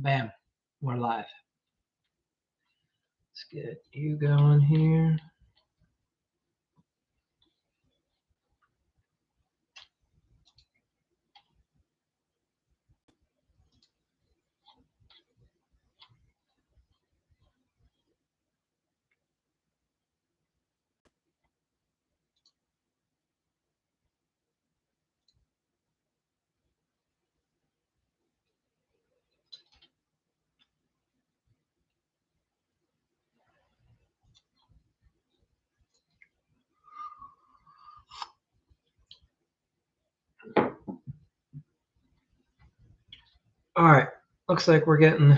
Bam, we're live. Let's get you going here. All right, looks like we're getting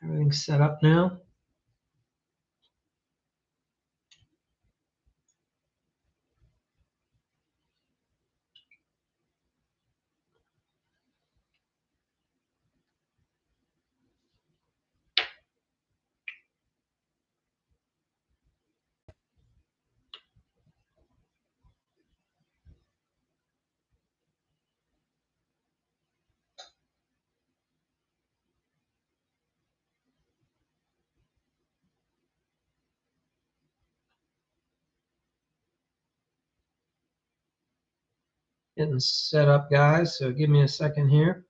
everything set up now. Getting set up, guys, so give me a second here.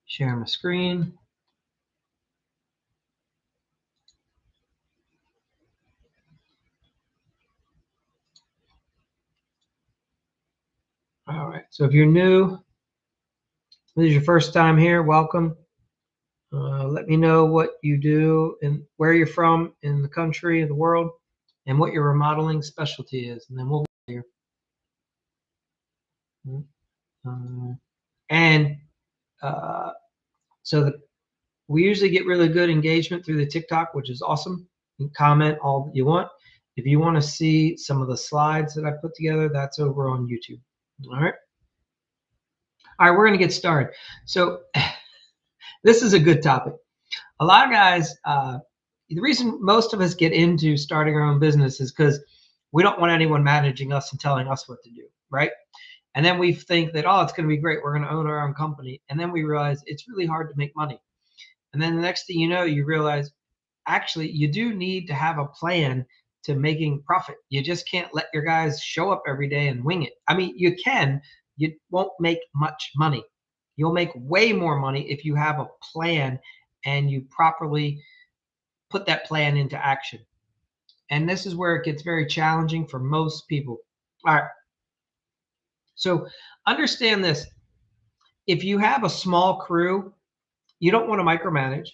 Share my screen. All right, so if you're new, this is your first time here, welcome. Let me know what you do and where you're from in the country, in the world, and what your remodeling specialty is, and then we'll go here. So we usually get really good engagement through the TikTok, which is awesome. You can comment all that you want. If you want to see some of the slides that I put together, that's over on YouTube. All right. All right, we're going to get started. So this is a good topic. A lot of guys, the reason most of us get into starting our own business is because we don't want anyone managing us and telling us what to do, right? And then we think that, oh, it's going to be great. We're going to own our own company. And then we realize it's really hard to make money. And then the next thing you know, you realize, actually, you do need to have a plan to making profit. You just can't let your guys show up every day and wing it. I mean, you can, you won't make much money. You'll make way more money if you have a plan and you properly put that plan into action. And this is where it gets very challenging for most people. All right. So understand this. If you have a small crew, you don't want to micromanage,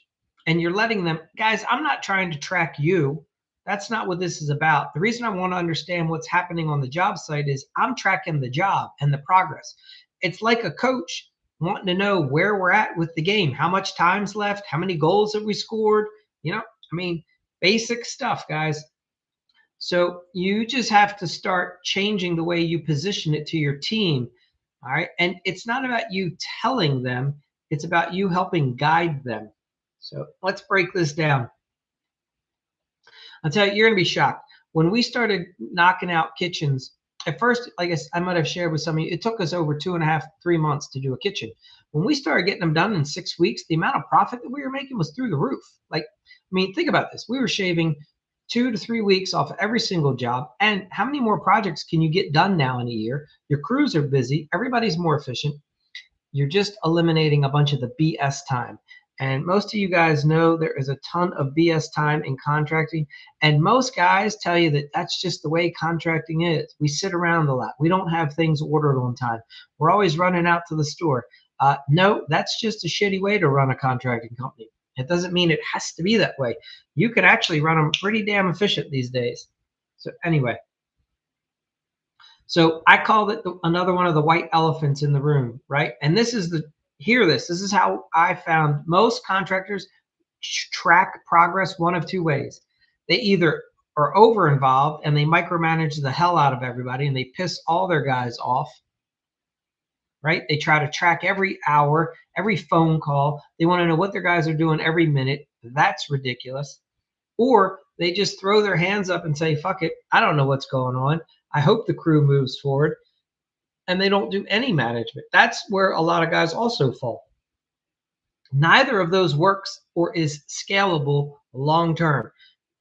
and you're letting them, guys, I'm not trying to track you. That's not what this is about. The reason I want to understand what's happening on the job site is I'm tracking the job and the progress. It's like a coach wanting to know where we're at with the game, how much time's left, how many goals have we scored, I mean, basic stuff, guys. So you just have to start changing the way you position it to your team. All right. And it's not about you telling them, it's about you helping guide them. So let's break this down. I'll tell you, you're going to be shocked. When we started knocking out kitchens, at first, like I might have shared with some of you, it took us over 2.5, 3 months to do a kitchen. When we started getting them done in 6 weeks, the amount of profit that we were making was through the roof. Like, I mean, think about this. We were shaving 2 to 3 weeks off of every single job. And how many more projects can you get done now in a year? Your crews are busy. Everybody's more efficient. You're just eliminating a bunch of the BS time. And most of you guys know there is a ton of BS time in contracting. And most guys tell you that that's just the way contracting is. We sit around a lot. We don't have things ordered on time. We're always running out to the store. No, that's just a shitty way to run a contracting company. It doesn't mean it has to be that way. You can actually run them pretty damn efficient these days. So anyway, So I called it another one of the white elephants in the room, right? And this is this is how I found most contractors track progress one of two ways. They either are over involved and they micromanage the hell out of everybody and they piss all their guys off, right? They try to track every hour, every phone call. They want to know what their guys are doing every minute. That's ridiculous. Or they just throw their hands up and say, fuck it, I don't know what's going on. I hope the crew moves forward. And they don't do any management. That's where a lot of guys also fall. Neither of those works or is scalable long term.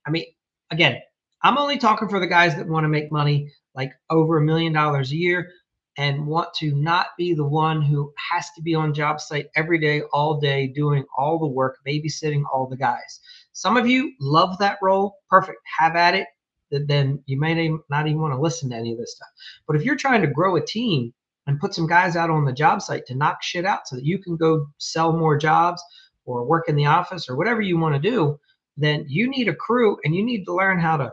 I mean, again, I'm only talking for the guys that want to make money like over $1 million a year and want to not be the one who has to be on job site every day, all day, doing all the work, babysitting all the guys. Some of you love that role. Perfect. Have at it. Then you may not even want to listen to any of this stuff. But if you're trying to grow a team and put some guys out on the job site to knock shit out so that you can go sell more jobs or work in the office or whatever you want to do, then you need a crew and you need to learn how to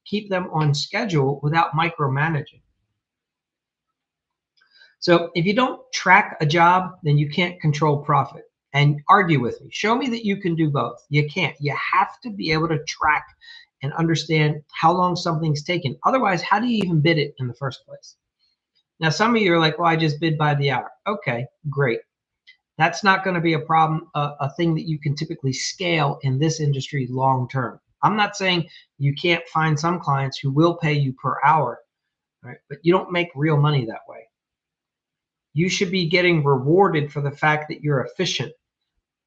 keep them on schedule without micromanaging. So if you don't track a job, then you can't control profit. And argue with me. Show me that you can do both. You can't. You have to be able to track and understand how long something's taken. Otherwise, how do you even bid it in the first place? Now, some of you are like, well, I just bid by the hour. Okay, great. That's not going to be a problem, a thing that you can typically scale in this industry long term. I'm not saying you can't find some clients who will pay you per hour, right? But you don't make real money that way. You should be getting rewarded for the fact that you're efficient,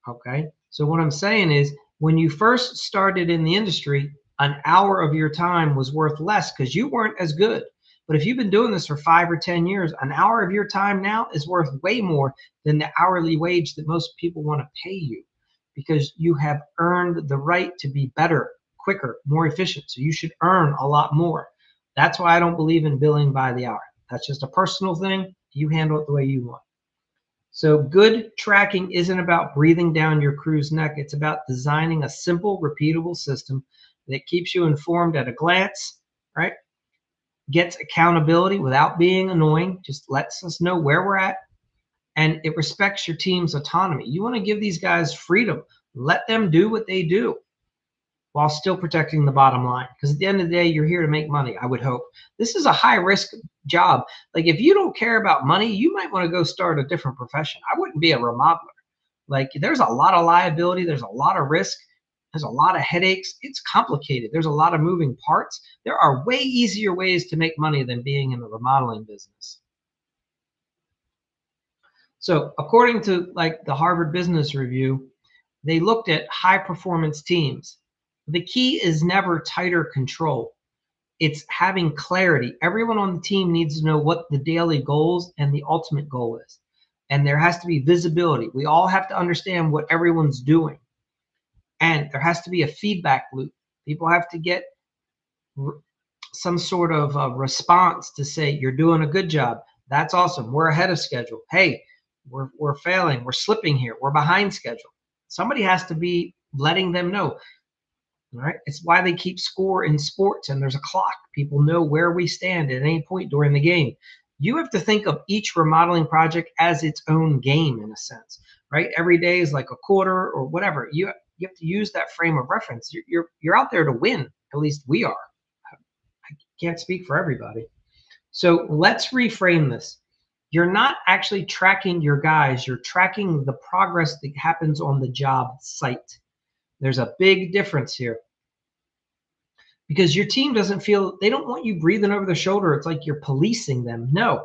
okay? So what I'm saying is when you first started in the industry, an hour of your time was worth less because you weren't as good. But if you've been doing this for 5 or 10 years, an hour of your time now is worth way more than the hourly wage that most people want to pay you because you have earned the right to be better, quicker, more efficient. So you should earn a lot more. That's why I don't believe in billing by the hour. That's just a personal thing. You handle it the way you want. So good tracking isn't about breathing down your crew's neck. It's about designing a simple, repeatable system that keeps you informed at a glance, right? Gets accountability without being annoying, just lets us know where we're at, and it respects your team's autonomy. You want to give these guys freedom. Let them do what they do while still protecting the bottom line. Because at the end of the day, you're here to make money, I would hope. This is a high risk job. Like if you don't care about money, you might want to go start a different profession. I wouldn't be a remodeler. Like there's a lot of liability, there's a lot of risk, there's a lot of headaches. It's complicated. There's a lot of moving parts. There are way easier ways to make money than being in the remodeling business. So according to like the Harvard Business Review, they looked at high performance teams. The key is never tighter control. It's having clarity. Everyone on the team needs to know what the daily goals and the ultimate goal is. And there has to be visibility. We all have to understand what everyone's doing. And there has to be a feedback loop. People have to get some sort of a response to say, you're doing a good job. That's awesome. We're ahead of schedule. Hey, we're failing. We're slipping here. We're behind schedule. Somebody has to be letting them know. Right? It's why they keep score in sports and there's a clock. People know where we stand at any point during the game. You have to think of each remodeling project as its own game in a sense, right? Every day is like a quarter or whatever. You have to use that frame of reference. You're out there to win. At least we are. I can't speak for everybody. So let's reframe this. You're not actually tracking your guys. You're tracking the progress that happens on the job site. There's a big difference here because your team doesn't feel, they don't want you breathing over their shoulder. It's like you're policing them. No,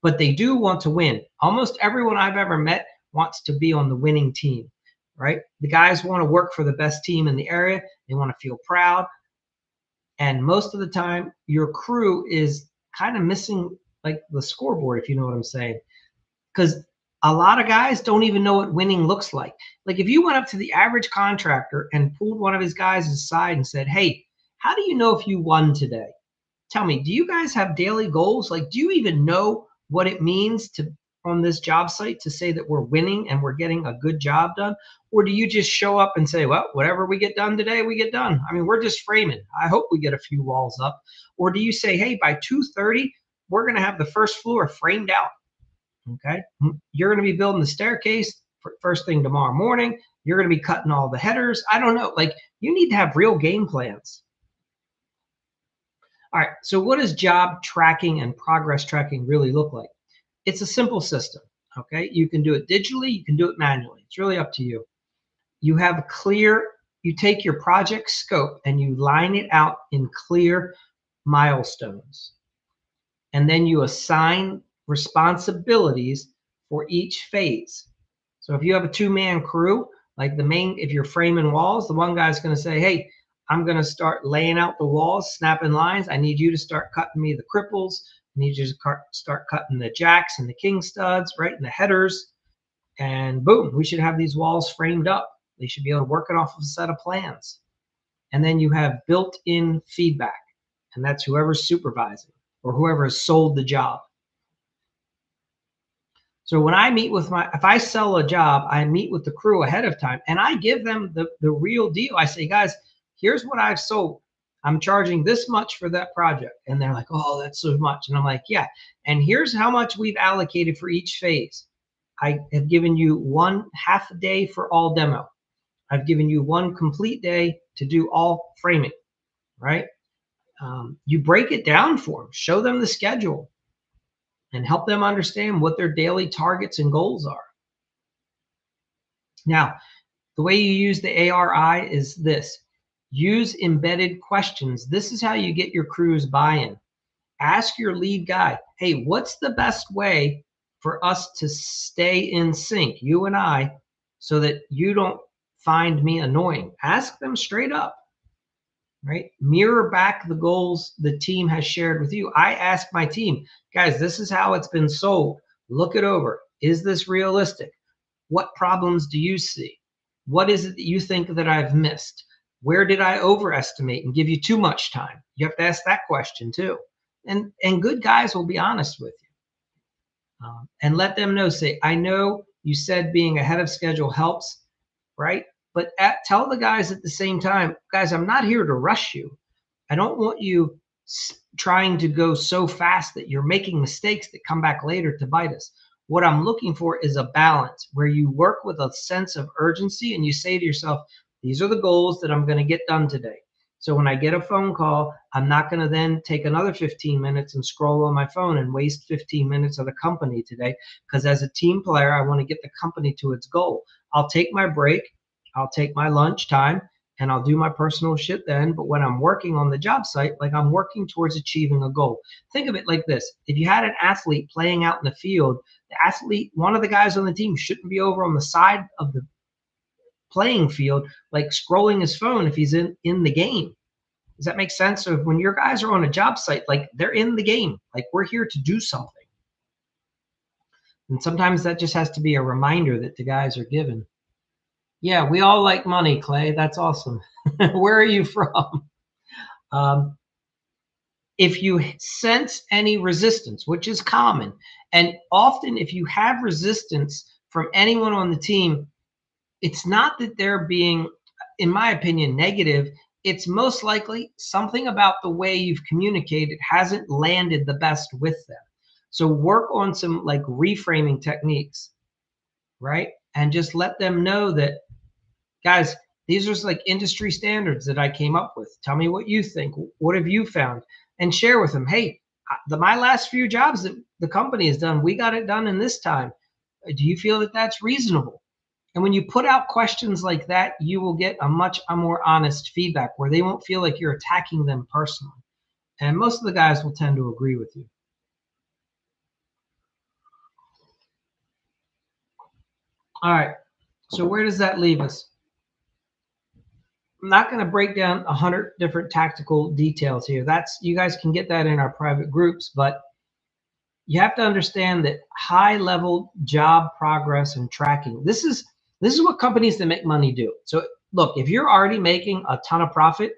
but they do want to win. Almost everyone I've ever met wants to be on the winning team, right? The guys want to work for the best team in the area. They want to feel proud. And most of the time, your crew is kind of missing like the scoreboard, if you know what I'm saying. Because a lot of guys don't even know what winning looks like. Like if you went up to the average contractor and pulled one of his guys aside and said, hey, how do you know if you won today? Tell me, do you guys have daily goals? Like, do you even know what it means to on this job site to say that we're winning and we're getting a good job done? Or do you just show up and say, well, whatever we get done today, we get done? I mean, we're just framing. I hope we get a few walls up. Or do you say, hey, by 2:30, we're going to have the first floor framed out. Okay. You're going to be building the staircase first thing tomorrow morning. You're going to be cutting all the headers. I don't know. Like, you need to have real game plans. All right. So what does job tracking and progress tracking really look like? It's a simple system. Okay. You can do it digitally. You can do it manually. It's really up to you. You take your project scope and you line it out in clear milestones. And then you assign responsibilities for each phase. So if you have a two-man crew, like if you're framing walls, the one guy's going to say, hey, I'm going to start laying out the walls, snapping lines. I need you to start cutting me the cripples. I need you to start cutting the jacks and the king studs, right, and the headers. And boom, we should have these walls framed up. They should be able to work it off of a set of plans. And then you have built-in feedback, and that's whoever's supervising or whoever has sold the job. So when I meet with if I sell a job, I meet with the crew ahead of time and I give them the real deal. I say, guys, here's what I've sold. I'm charging this much for that project. And they're like, oh, that's so much. And I'm like, yeah. And here's how much we've allocated for each phase. I have given you one half a day for all demo. I've given you one complete day to do all framing, right? You break it down for them, show them the schedule, and help them understand what their daily targets and goals are. Now, the way you use the ARI is this. Use embedded questions. This is how you get your crew's buy-in. Ask your lead guy, hey, what's the best way for us to stay in sync, you and I, so that you don't find me annoying? Ask them straight up, right? Mirror back the goals the team has shared with you. I ask my team, guys, this is how it's been sold. Look it over. Is this realistic? What problems do you see? What is it that you think that I've missed? Where did I overestimate and give you too much time? You have to ask that question too. And good guys will be honest with you. And let them know, say, I know you said being ahead of schedule helps, right? But tell the guys at the same time, guys, I'm not here to rush you. I don't want you trying to go so fast that you're making mistakes that come back later to bite us. What I'm looking for is a balance where you work with a sense of urgency and you say to yourself, these are the goals that I'm going to get done today. So when I get a phone call, I'm not going to then take another 15 minutes and scroll on my phone and waste 15 minutes of the company today. Because as a team player, I want to get the company to its goal. I'll take my break. I'll take my lunch time and I'll do my personal shit then. But when I'm working on the job site, like I'm working towards achieving a goal. Think of it like this. If you had an athlete playing out in the field, the athlete, one of the guys on the team shouldn't be over on the side of the playing field, like scrolling his phone if he's in the game. Does that make sense? So when your guys are on a job site, like they're in the game, like we're here to do something. And sometimes that just has to be a reminder that the guys are given. Yeah, we all like money, Clay. That's awesome. Where are you from? If you sense any resistance, which is common, and often if you have resistance from anyone on the team, it's not that they're being, in my opinion, negative. It's most likely something about the way you've communicated hasn't landed the best with them. So work on some like reframing techniques, right? And just let them know that, guys, these are like industry standards that I came up with. Tell me what you think. What have you found? And share with them, hey, my last few jobs that the company has done, we got it done in this time. Do you feel that that's reasonable? And when you put out questions like that, you will get a much more honest feedback where they won't feel like you're attacking them personally. And most of the guys will tend to agree with you. All right. So where does that leave us? I'm not going to break down 100 different tactical details here. You guys can get that in our private groups, but you have to understand that high-level job progress and tracking. This is what companies that make money do. So look, if you're already making a ton of profit,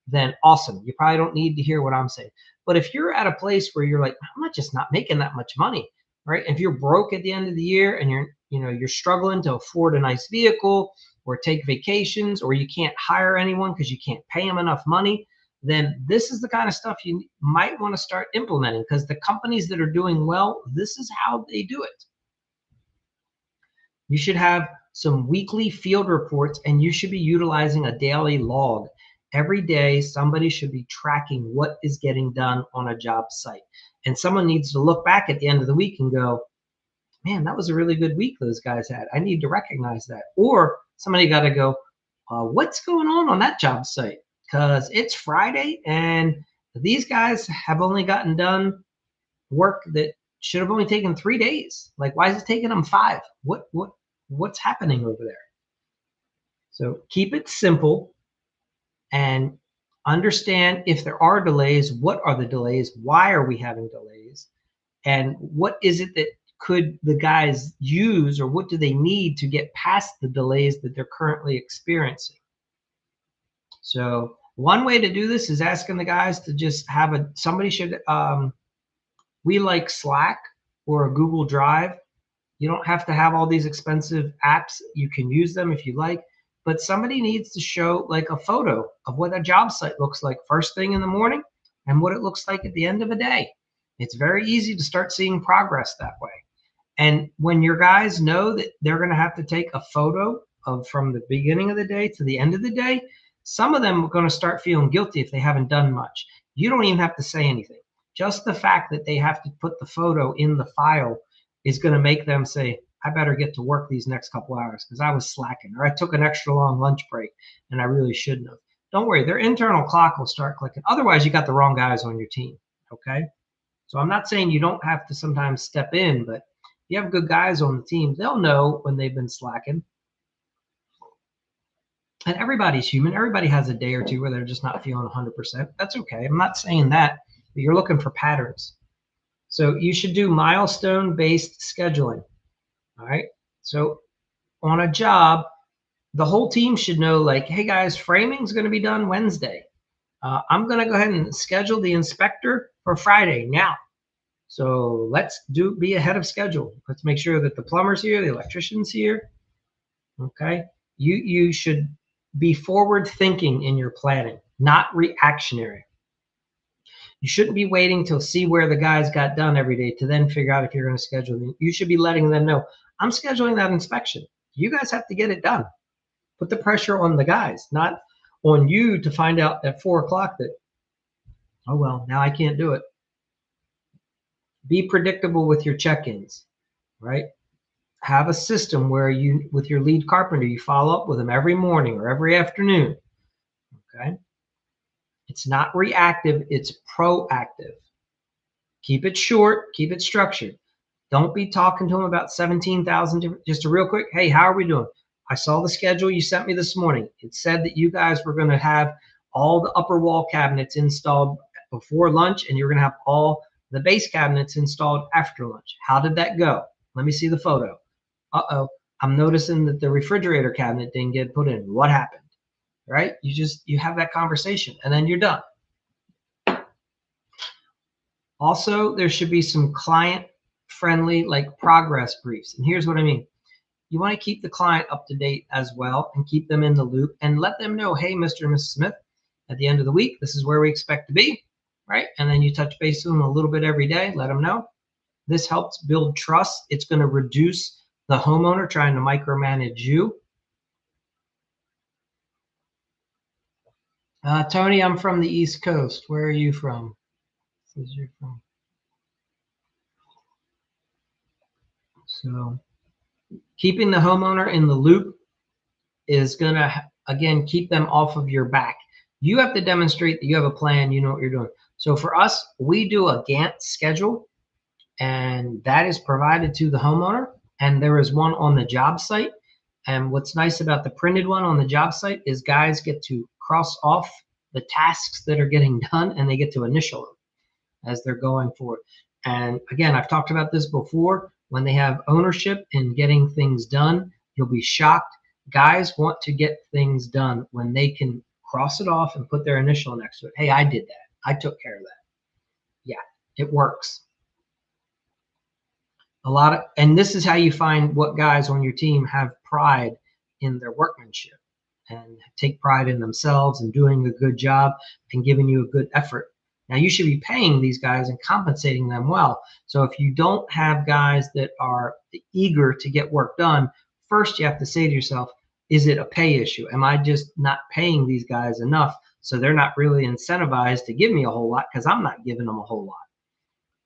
then awesome. You probably don't need to hear what I'm saying. But if you're at a place where you're like, I'm just not making that much money, right? If you're broke at the end of the year and you're struggling to afford a nice vehicle or take vacations, or you can't hire anyone because you can't pay them enough money, then this is the kind of stuff you might want to start implementing, because the companies that are doing well, this is how they do it. You should have some weekly field reports, and you should be utilizing a daily log. Every day, somebody should be tracking what is getting done on a job site. And someone needs to look back at the end of the week and go, man, that was a really good week those guys had. I need to recognize that. Or somebody got to go, what's going on that job site? Because it's Friday and these guys have only gotten done work that should have only taken 3 days. Like, why is it taking them 5? What's happening over there? So keep it simple and understand if there are delays, what are the delays? Why are we having delays? And what is it that could the guys use, or what do they need to get past the delays that they're currently experiencing? So one way to do this is asking the guys to just have somebody should, we like Slack or a Google Drive. You don't have to have all these expensive apps. You can use them if you like, but somebody needs to show like a photo of what a job site looks like first thing in the morning and what it looks like at the end of a day. It's very easy to start seeing progress that way. And when your guys know that they're going to have to take a photo of from the beginning of the day to the end of the day, some of them are going to start feeling guilty if they haven't done much. You don't even have to say anything. Just the fact that they have to put the photo in the file is going to make them say, I better get to work these next couple hours because I was slacking, or I took an extra long lunch break and I really shouldn't have. Don't worry, their internal clock will start clicking. Otherwise, you got the wrong guys on your team, okay? So I'm not saying you don't have to sometimes step in, but if you have good guys on the team, they'll know when they've been slacking. And everybody's human. Everybody has a day or two where they're just not feeling 100%. That's okay. I'm not saying that, but you're looking for patterns. So you should do milestone-based scheduling. All right. So on a job, the whole team should know, like, hey guys, framing's going to be done Wednesday. I'm going to go ahead and schedule the inspector for Friday now. So let's be ahead of schedule. Let's make sure that the plumber's here, the electrician's here. Okay. You should be forward thinking in your planning, not reactionary. You shouldn't be waiting to see where the guys got done every day to then figure out if you're going to schedule them. You should be letting them know, I'm scheduling that inspection. You guys have to get it done. Put the pressure on the guys, not on you to find out at 4 o'clock that, oh, well, now I can't do it. Be predictable with your check-ins, right? Have a system where you, with your lead carpenter, you follow up with them every morning or every afternoon, okay? It's not reactive, it's proactive. Keep it short, keep it structured. Don't be talking to them about 17,000 different, just a real quick, hey, how are we doing? I saw the schedule you sent me this morning. It said that you guys were going to have all the upper wall cabinets installed before lunch, and you're going to have all the base cabinets installed after lunch. How did that go? Let me see the photo. Uh-oh, I'm noticing that the refrigerator cabinet didn't get put in. What happened? Right? You have that conversation, and then you're done. Also, there should be some client-friendly, like, progress briefs. And here's what I mean. You want to keep the client up to date as well and keep them in the loop and let them know, hey, Mr. and Mrs. Smith, at the end of the week, this is where we expect to be, right? And then you touch base with them a little bit every day, let them know. This helps build trust. It's going to reduce the homeowner trying to micromanage you. Tony, I'm from the East Coast. Where are you from? Says you're from. So keeping the homeowner in the loop is going to, again, keep them off of your back. You have to demonstrate that you have a plan, you know what you're doing. So for us, we do a Gantt schedule, and that is provided to the homeowner, and there is one on the job site. And what's nice about the printed one on the job site is guys get to cross off the tasks that are getting done, and they get to initial them as they're going forward. And again, I've talked about this before. When they have ownership in getting things done, you'll be shocked. Guys want to get things done when they can cross it off and put their initial next to it. Hey, I did that. I took care of that. Yeah, it works. And this is how you find what guys on your team have pride in their workmanship. and take pride in themselves and doing a good job and giving you a good effort. Now you should be paying these guys and compensating them well. So if you don't have guys that are eager to get work done, first you have to say to yourself, is it a pay issue? Am I just not paying these guys enough so they're not really incentivized to give me a whole lot because I'm not giving them a whole lot?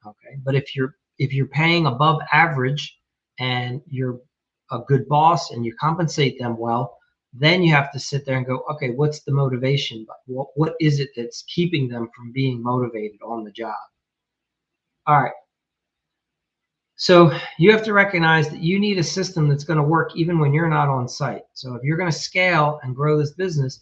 Okay, but if you're paying above average and you're a good boss and you compensate them well, then you have to sit there and go, okay, what's the motivation? What is it that's keeping them from being motivated on the job? All right. So you have to recognize that you need a system that's going to work even when you're not on site. So if you're going to scale and grow this business,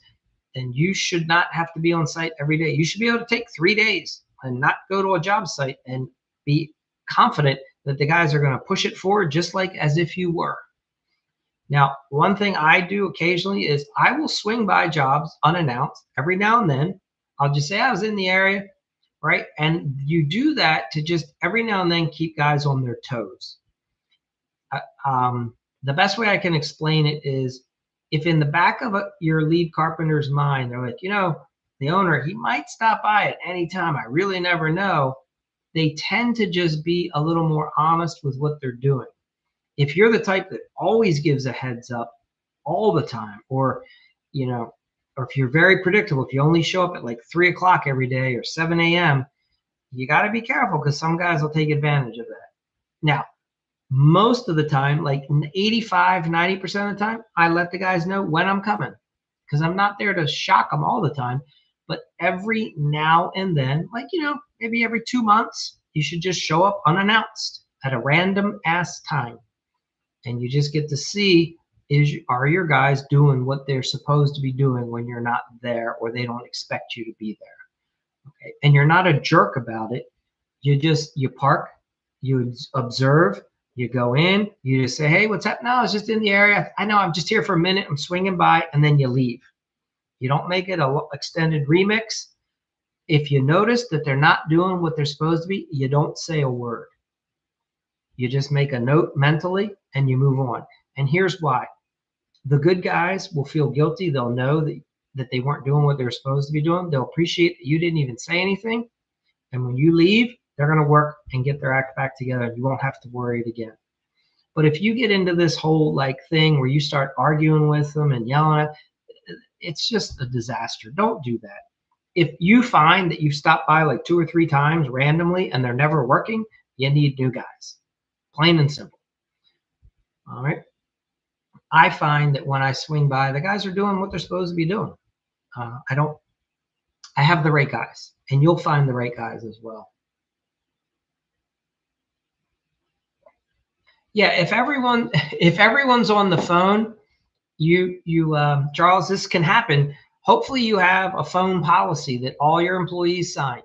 then you should not have to be on site every day. You should be able to take 3 days and not go to a job site and be confident that the guys are going to push it forward just like as if you were. Now, one thing I do occasionally is I will swing by jobs unannounced every now and then. I'll just say I was in the area, right? And you do that to just every now and then keep guys on their toes. The best way I can explain it is if in the back of your lead carpenter's mind, they're like, the owner, he might stop by at any time. I really never know. They tend to just be a little more honest with what they're doing. If you're the type that always gives a heads up all the time, or if you're very predictable, if you only show up at like 3 o'clock every day or 7 a.m., you got to be careful because some guys will take advantage of that. Now, most of the time, like 85, 90% of the time, I let the guys know when I'm coming because I'm not there to shock them all the time. But every now and then, like, maybe every 2 months, you should just show up unannounced at a random ass time. And you just get to see, are your guys doing what they're supposed to be doing when you're not there or they don't expect you to be there. Okay. And you're not a jerk about it. You park, you observe, you go in, you just say, hey, what's up? No, I was just in the area. I know I'm just here for a minute. I'm swinging by, and then you leave. You don't make it an extended remix. If you notice that they're not doing what they're supposed to be, you don't say a word. You just make a note mentally and you move on. And here's why. The good guys will feel guilty. They'll know that they weren't doing what they're supposed to be doing. They'll appreciate that you didn't even say anything. And when you leave, they're going to work and get their act back together. You won't have to worry it again. But if you get into this whole thing where you start arguing with them and yelling at, it's just a disaster. Don't do that. If you find that you've stopped by like 2 or 3 times randomly and they're never working, you need new guys. Plain and simple. All right. I find that when I swing by, the guys are doing what they're supposed to be doing. I have the right guys, and you'll find the right guys as well. Yeah, if everyone's on the phone, Charles, this can happen. Hopefully you have a phone policy that all your employees sign.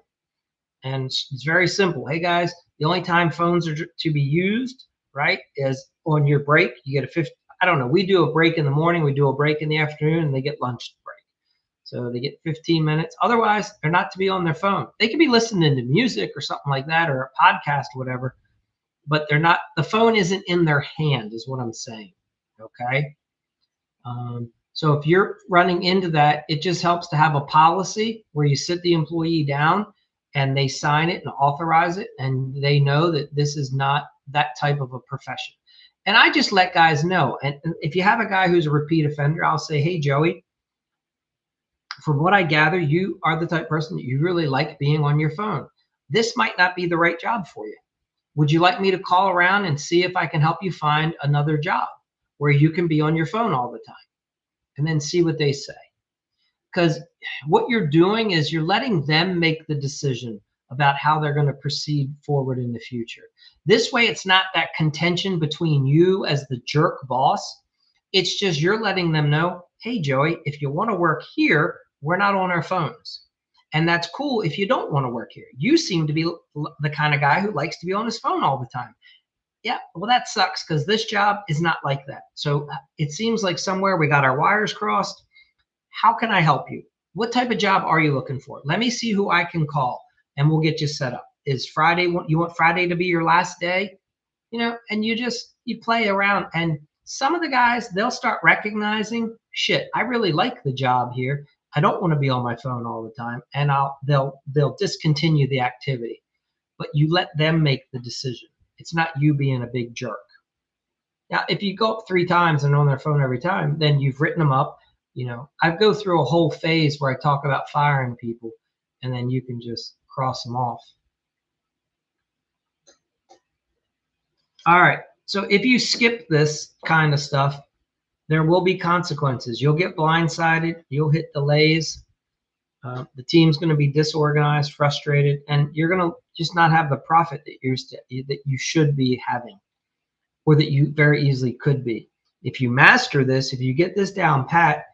And it's very simple. Hey guys, the only time phones are to be used, right, is on your break. You get a 50, I don't know, we do a break in the morning, we do a break in the afternoon, and they get lunch break. So they get 15 minutes. Otherwise, they're not to be on their phone. They could be listening to music or something like that, or a podcast or whatever, but they're not, the phone isn't in their hand is what I'm saying, okay? So if you're running into that, it just helps to have a policy where you sit the employee down and they sign it and authorize it, and they know that this is not that type of a profession. And I just let guys know. And if you have a guy who's a repeat offender, I'll say, hey, Joey, from what I gather, you are the type of person that you really like being on your phone. This might not be the right job for you. Would you like me to call around and see if I can help you find another job where you can be on your phone all the time? And then see what they say. Because what you're doing is you're letting them make the decision about how they're going to proceed forward in the future. This way, it's not that contention between you as the jerk boss. It's just you're letting them know, hey, Joey, if you want to work here, we're not on our phones. And that's cool if you don't want to work here. You seem to be the kind of guy who likes to be on his phone all the time. Yeah, well, that sucks because this job is not like that. So it seems like somewhere we got our wires crossed. How can I help you? What type of job are you looking for? Let me see who I can call and we'll get you set up. Is Friday, you want Friday to be your last day? And you play around. And Some of the guys, they'll start recognizing, shit, I really like the job here. I don't want to be on my phone all the time, and they'll discontinue the activity. But you let them make the decision. It's not you being a big jerk. Now, if you go up 3 times and on their phone every time, then you've written them up. I go through a whole phase where I talk about firing people, and then you can just cross them off. All right. So if you skip this kind of stuff, there will be consequences. You'll get blindsided. You'll hit delays. The team's going to be disorganized, frustrated, and you're going to just not have the profit that you should be having, or that you very easily could be. If you master this, if you get this down pat,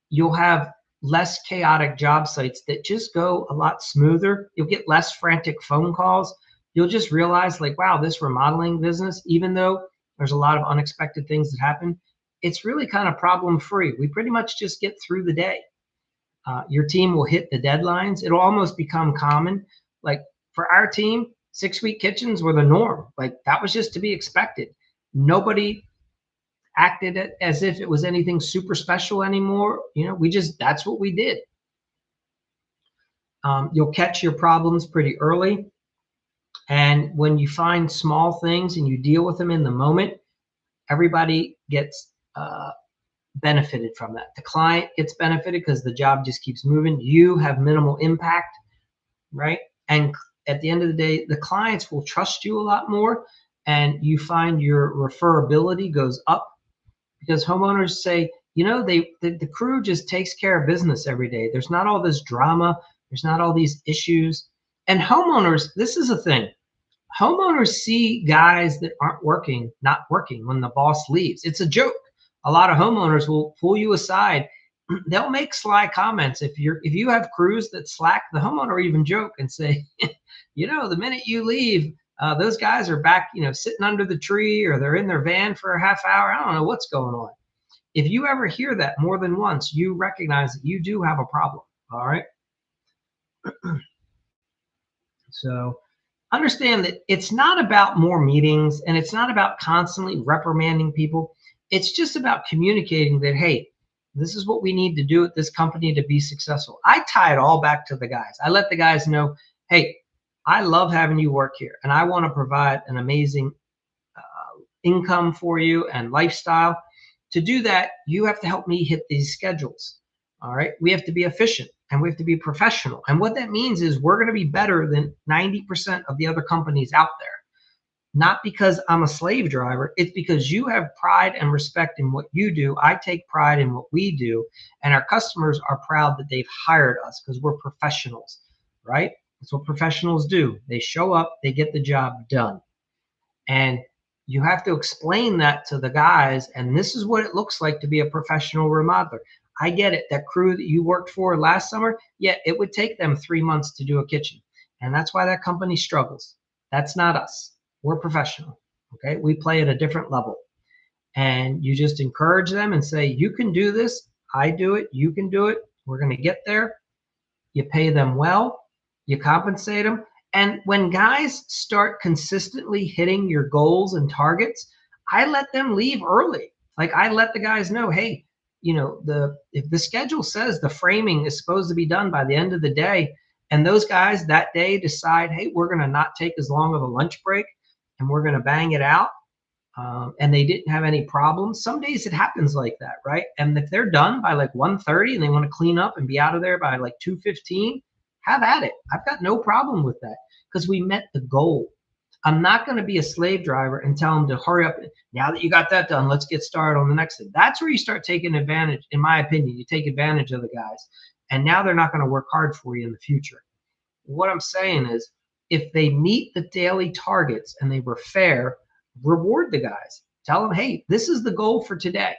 you'll have less chaotic job sites that just go a lot smoother. You'll get less frantic phone calls. You'll just realize, like, wow, this remodeling business, even though there's a lot of unexpected things that happen, it's really kind of problem free. We pretty much just get through the day. Your team will hit the deadlines. It'll almost become common. Like for our team, 6-week kitchens were the norm. Like that was just to be expected. Nobody acted as if it was anything super special anymore. That's what we did. You'll catch your problems pretty early. And when you find small things and you deal with them in the moment, everybody gets benefited from that. The client gets benefited because the job just keeps moving. You have minimal impact, right? And at the end of the day, the clients will trust you a lot more, and you find your referability goes up because homeowners say, the crew just takes care of business every day. There's not all this drama. There's not all these issues. And homeowners, this is a thing. Homeowners see guys that aren't working, not working when the boss leaves. It's a joke. A lot of homeowners will pull you aside. They'll make sly comments. If you have crews that slack, the homeowner even joke and say, the minute you leave, those guys are back, sitting under the tree, or they're in their van for a half hour. I don't know what's going on. If you ever hear that more than once, you recognize that you do have a problem. All right. So understand that it's not about more meetings, and it's not about constantly reprimanding people. It's just about communicating that, hey, this is what we need to do at this company to be successful. I tie it all back to the guys. I let the guys know, hey, I love having you work here, and I want to provide an amazing income for you and lifestyle. To do that, you have to help me hit these schedules. All right. We have to be efficient, and we have to be professional. And what that means is we're going to be better than 90% of the other companies out there. Not because I'm a slave driver. It's because you have pride and respect in what you do. I take pride in what we do. And our customers are proud that they've hired us because we're professionals, right? That's what professionals do. They show up, they get the job done. And you have to explain that to the guys. And this is what it looks like to be a professional remodeler. I get it. That crew that you worked for last summer, yeah, it would take them 3 months to do a kitchen. And that's why that company struggles. That's not us. We're professional. Okay. We play at a different level. And you just encourage them and say, you can do this. I do it. You can do it. We're going to get there. You pay them well. You compensate them. And when guys start consistently hitting your goals and targets, I let them leave early. Like I let the guys know, hey, if the schedule says the framing is supposed to be done by the end of the day, and those guys that day decide, hey, we're going to not take as long of a lunch break, and we're going to bang it out, and they didn't have any problems. Some days it happens like that, right? And if they're done by like 1:30 and they want to clean up and be out of there by like 2:15, have at it. I've got no problem with that because we met the goal. I'm not going to be a slave driver and tell them to hurry up. Now that you got that done, let's get started on the next thing. That's where you start taking advantage, in my opinion. You take advantage of the guys, and now they're not going to work hard for you in the future. What I'm saying is, if they meet the daily targets and they were fair, reward the guys. Tell them, hey, this is the goal for today.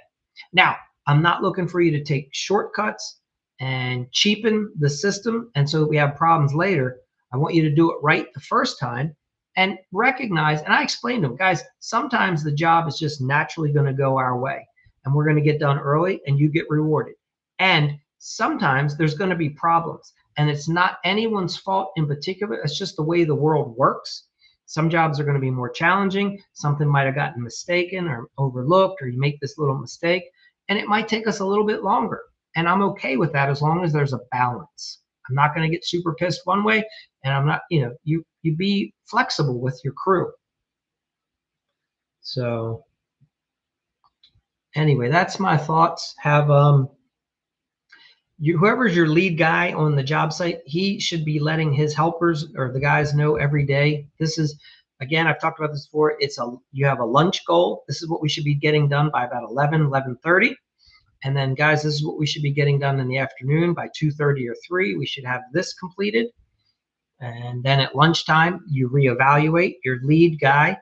Now, I'm not looking for you to take shortcuts and cheapen the system, and so we have problems later. I want you to do it right the first time and recognize, and I explained to them, guys, sometimes the job is just naturally going to go our way, and we're going to get done early, and you get rewarded. And sometimes there's going to be problems, and it's not anyone's fault in particular. It's just the way the world works. Some jobs are going to be more challenging. Something might have gotten mistaken or overlooked, or you make this little mistake, and it might take us a little bit longer. And I'm okay with that as long as there's a balance. I'm not going to get super pissed one way, and I'm not, you be flexible with your crew. So anyway, that's my thoughts. Have whoever's your lead guy on the job site, he should be letting his helpers or the guys know every day. This is, again, I've talked about this before. You have a lunch goal. This is what we should be getting done by about 11:30. And then, guys, this is what we should be getting done in the afternoon by 2:30 or 3. We should have this completed. And then at lunchtime, you reevaluate. Your lead guy,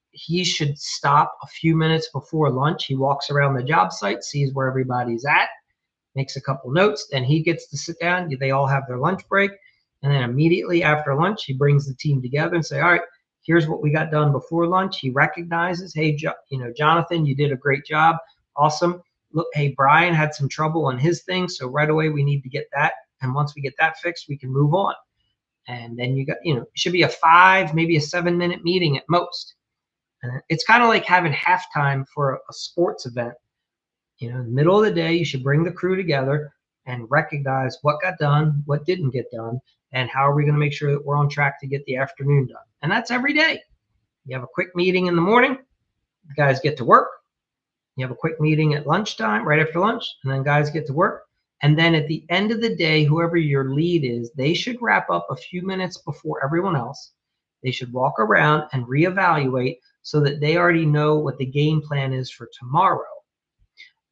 he should stop a few minutes before lunch. He walks around the job site, sees where everybody's at, makes a couple notes, then he gets to sit down. They all have their lunch break. And then immediately after lunch, he brings the team together and say, all right, here's what we got done before lunch. He recognizes, hey, Jonathan, you did a great job. Awesome. Look, hey, Brian had some trouble on his thing. So right away, we need to get that. And once we get that fixed, we can move on. And then you got, it should be a 5, maybe a 7-minute meeting at most. And it's kind of like having halftime for a sports event. In the middle of the day, you should bring the crew together and recognize what got done, what didn't get done, and how are we going to make sure that we're on track to get the afternoon done. And that's every day. You have a quick meeting in the morning. The guys get to work. You have a quick meeting at lunchtime, right after lunch, and then guys get to work. And then at the end of the day, whoever your lead is, they should wrap up a few minutes before everyone else. They should walk around and reevaluate so that they already know what the game plan is for tomorrow.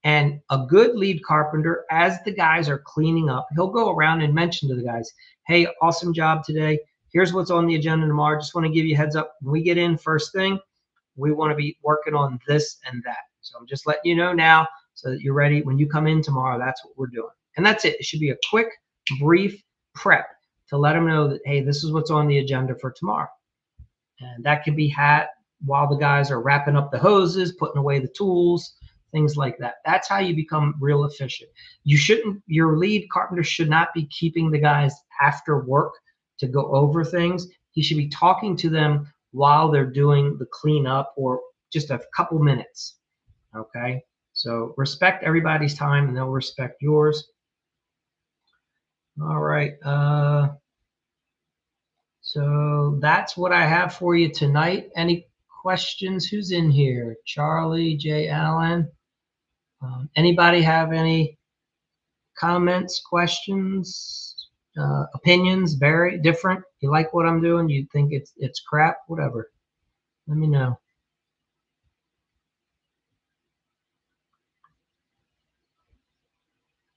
And a good lead carpenter, as the guys are cleaning up, he'll go around and mention to the guys, hey, awesome job today. Here's what's on the agenda tomorrow. Just want to give you a heads up. When we get in first thing, we want to be working on this and that. So I'm just letting you know now so that you're ready. When you come in tomorrow, that's what we're doing. And that's it. It should be a quick, brief prep to let them know that, hey, this is what's on the agenda for tomorrow. And that can be had while the guys are wrapping up the hoses, putting away the tools, things like that. That's how you become real efficient. Your lead carpenter should not be keeping the guys after work to go over things. He should be talking to them while they're doing the cleanup or just a couple minutes. Okay? So respect everybody's time and they'll respect yours. All right. So that's what I have for you tonight. Any questions? Who's in here? Charlie, J. Allen. Anybody have any comments, questions, opinions? Very different. You like what I'm doing? You think it's crap? Whatever. Let me know.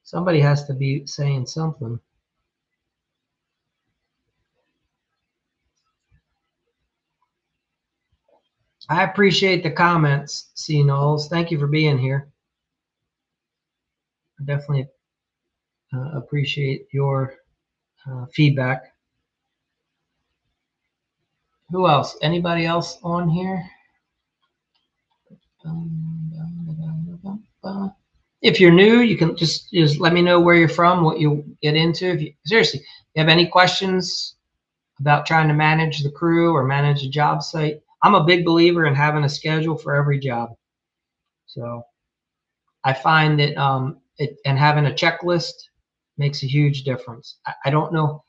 Somebody has to be saying something. I appreciate the comments, C. Knowles. Thank you for being here. I definitely appreciate your feedback. Who else? Anybody else on here? If you're new, you can just let me know where you're from, what you get into. Seriously, if you have any questions about trying to manage the crew or manage a job site, I'm a big believer in having a schedule for every job. So I find that and having a checklist makes a huge difference. I don't know.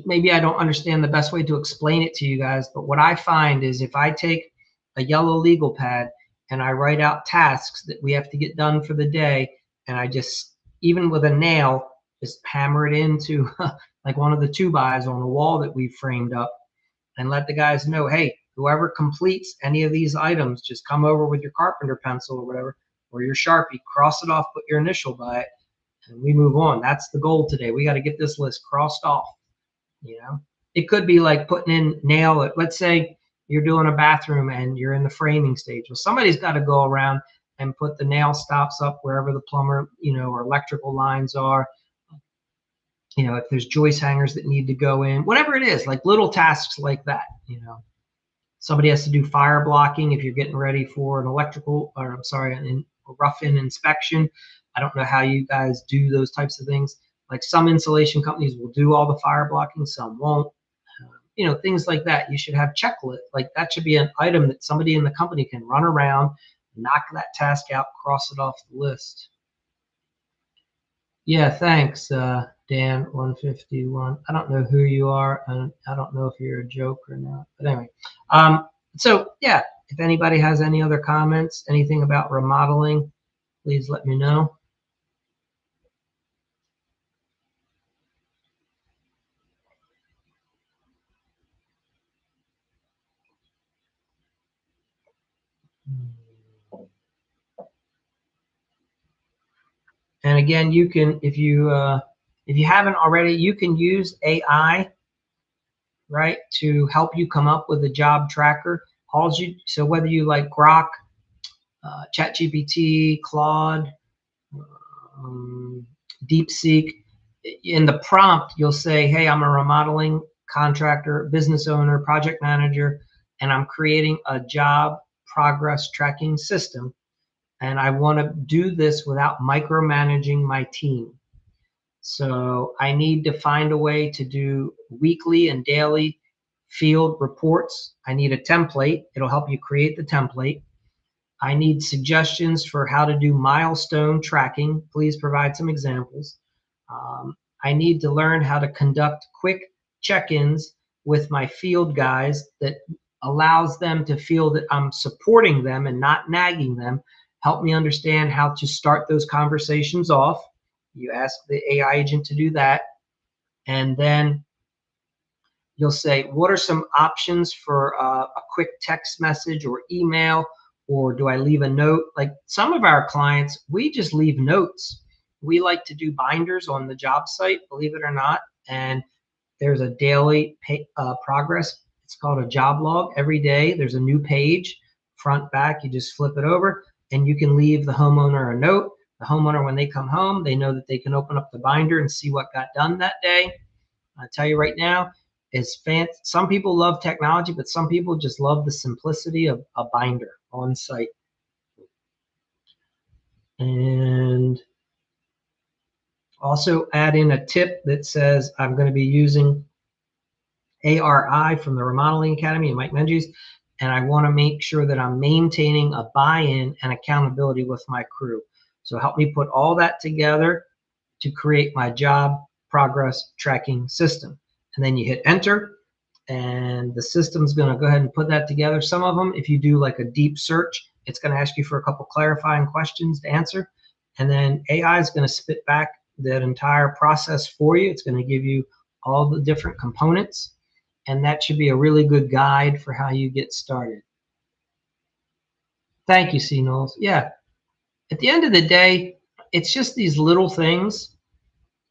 Maybe I don't understand the best way to explain it to you guys, but what I find is if I take a yellow legal pad and I write out tasks that we have to get done for the day, and I just, even with a nail, just hammer it into like one of the 2x on the wall that we framed up and let the guys know, hey, whoever completes any of these items, just come over with your carpenter pencil or whatever, or your Sharpie, cross it off, put your initial by it, and we move on. That's the goal today. We got to get this list crossed off. It could be like putting in nail. Let's say you're doing a bathroom and you're in the framing stage. Well, somebody's got to go around and put the nail stops up wherever the plumber, or electrical lines are. If there's joist hangers that need to go in, whatever it is, like little tasks like that. Somebody has to do fire blocking if you're getting ready for an a rough-in inspection. I don't know how you guys do those types of things. Like some insulation companies will do all the fire blocking, some won't. things like that. You should have checklist. Like that should be an item that somebody in the company can run around, knock that task out, cross it off the list. Yeah, thanks, Dan 151. I don't know who you are, and I don't know if you're a joke or not. But anyway, so yeah, if anybody has any other comments, anything about remodeling, please let me know. And again, you can, if you haven't already, you can use AI, right, to help you come up with a job tracker. So whether you like Grok, ChatGPT, Claude, um, DeepSeek, in the prompt, you'll say, hey, I'm a remodeling contractor, business owner, project manager, and I'm creating a job progress tracking system. And I want to do this without micromanaging my team. So I need to find a way to do weekly and daily field reports. I need a template. It'll help you create the template. I need suggestions for how to do milestone tracking. Please provide some examples. I need to learn how to conduct quick check-ins with my field guys that allows them to feel that I'm supporting them and not nagging them. Help me understand how to start those conversations off. You ask the AI agent to do that. And then you'll say, what are some options for a quick text message or email, or do I leave a note? Like some of our clients, we just leave notes. We like to do binders on the job site, believe it or not. And there's a daily progress. It's called a job log. Every day there's a new page, front, back. You just flip it over and you can leave the homeowner a note. The homeowner, when they come home, they know that they can open up the binder and see what got done that day. I tell you right now, some people love technology, but some people just love the simplicity of a binder on site. And also add in a tip that says I'm going to be using ARI from the Remodeling Academy and Micromanage, and I want to make sure that I'm maintaining a buy-in and accountability with my crew. So help me put all that together to create my job progress tracking system. And then you hit enter, and the system's going to go ahead and put that together. Some of them, if you do like a deep search, it's going to ask you for a couple clarifying questions to answer. And then AI is going to spit back that entire process for you. It's going to give you all the different components. And that should be a really good guide for how you get started. Thank you, C. Knowles. Yeah. At the end of the day, it's just these little things,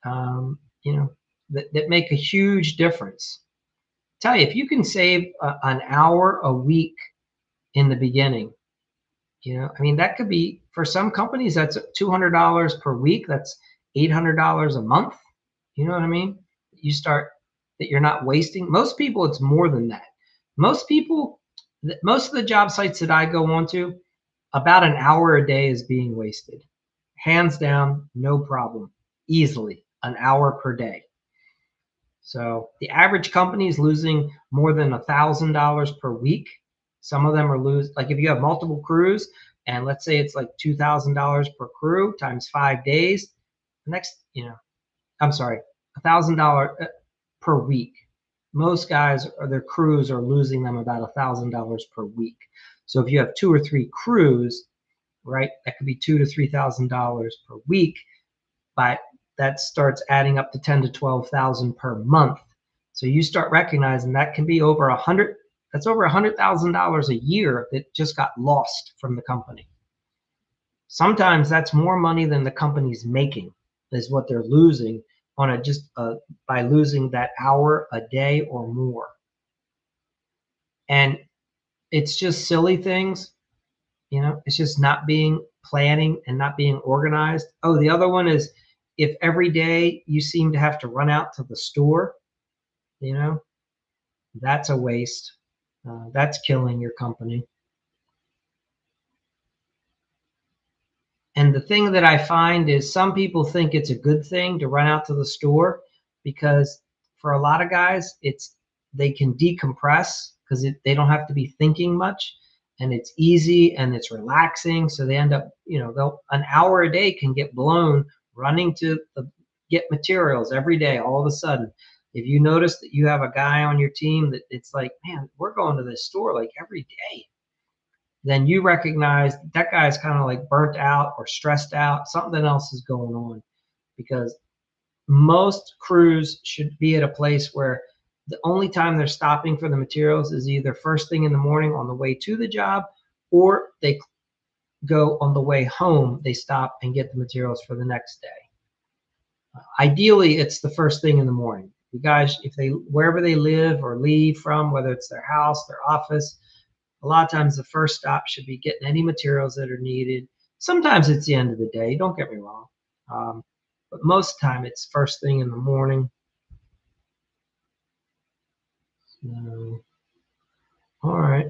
that make a huge difference. Tell you, if you can save an hour a week in the beginning, that could be, for some companies, that's $200 per week. That's $800 a month. You know what I mean? You start that you're not wasting. Most people, it's more than that. Most of the job sites that I go onto, about an hour a day is being wasted. Hands down, no problem. Easily an hour per day. So the average company is losing more than $1,000 per week. Some of them are like if you have multiple crews, and let's say it's like $2,000 per crew times 5 days. I'm sorry, $1,000 per week. Most guys or their crews are losing them about $1,000 per week. So if you have 2 or 3 crews, right, that could be $2,000 to $3,000 per week, but that starts adding up to $10,000 to $12,000 per month. So you start recognizing that can be over that's over $100,000 a year that just got lost from the company. Sometimes that's more money than the company's making, is what they're losing on by losing that hour a day or more. And it's just silly things, it's just not being planning and not being organized. Oh, the other one is if every day you seem to have to run out to the store, that's a waste. That's killing your company. And the thing that I find is some people think it's a good thing to run out to the store, because for a lot of guys, they can decompress because they don't have to be thinking much, and it's easy and it's relaxing. So they end up, they'll an hour a day can get blown running to get materials every day. All of a sudden, if you notice that you have a guy on your team that it's like, man, we're going to this store like every day, then you recognize that guy is kind of like burnt out or stressed out. Something else is going on, because most crews should be at a place where the only time they're stopping for the materials is either first thing in the morning on the way to the job, or they go on the way home, they stop and get the materials for the next day. Ideally, it's the first thing in the morning. You guys, if they, wherever they live or leave from, whether it's their house, their office, a lot of times the first stop should be getting any materials that are needed. Sometimes it's the end of the day, don't get me wrong. But most of the time it's first thing in the morning. So, all right.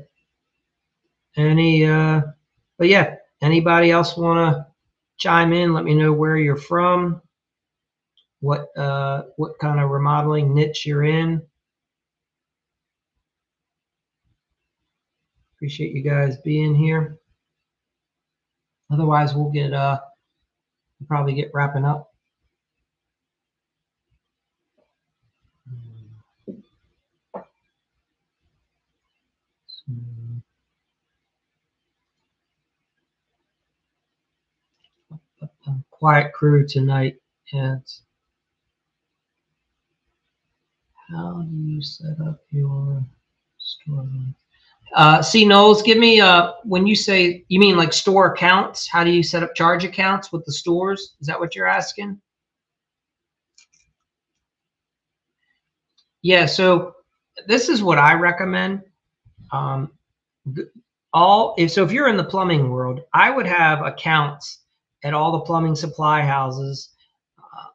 But yeah, anybody else want to chime in? Let me know where you're from, what kind of remodeling niche you're in. Appreciate you guys being here. Otherwise, we'll probably get wrapping up. Quiet crew tonight. Yeah, how do you set up your store? See, Knowles, give me when you say, you mean like store accounts? How do you set up charge accounts with the stores? Is that what you're asking? Yeah. So this is what I recommend. So if you're in the plumbing world, I would have accounts at all the plumbing supply houses.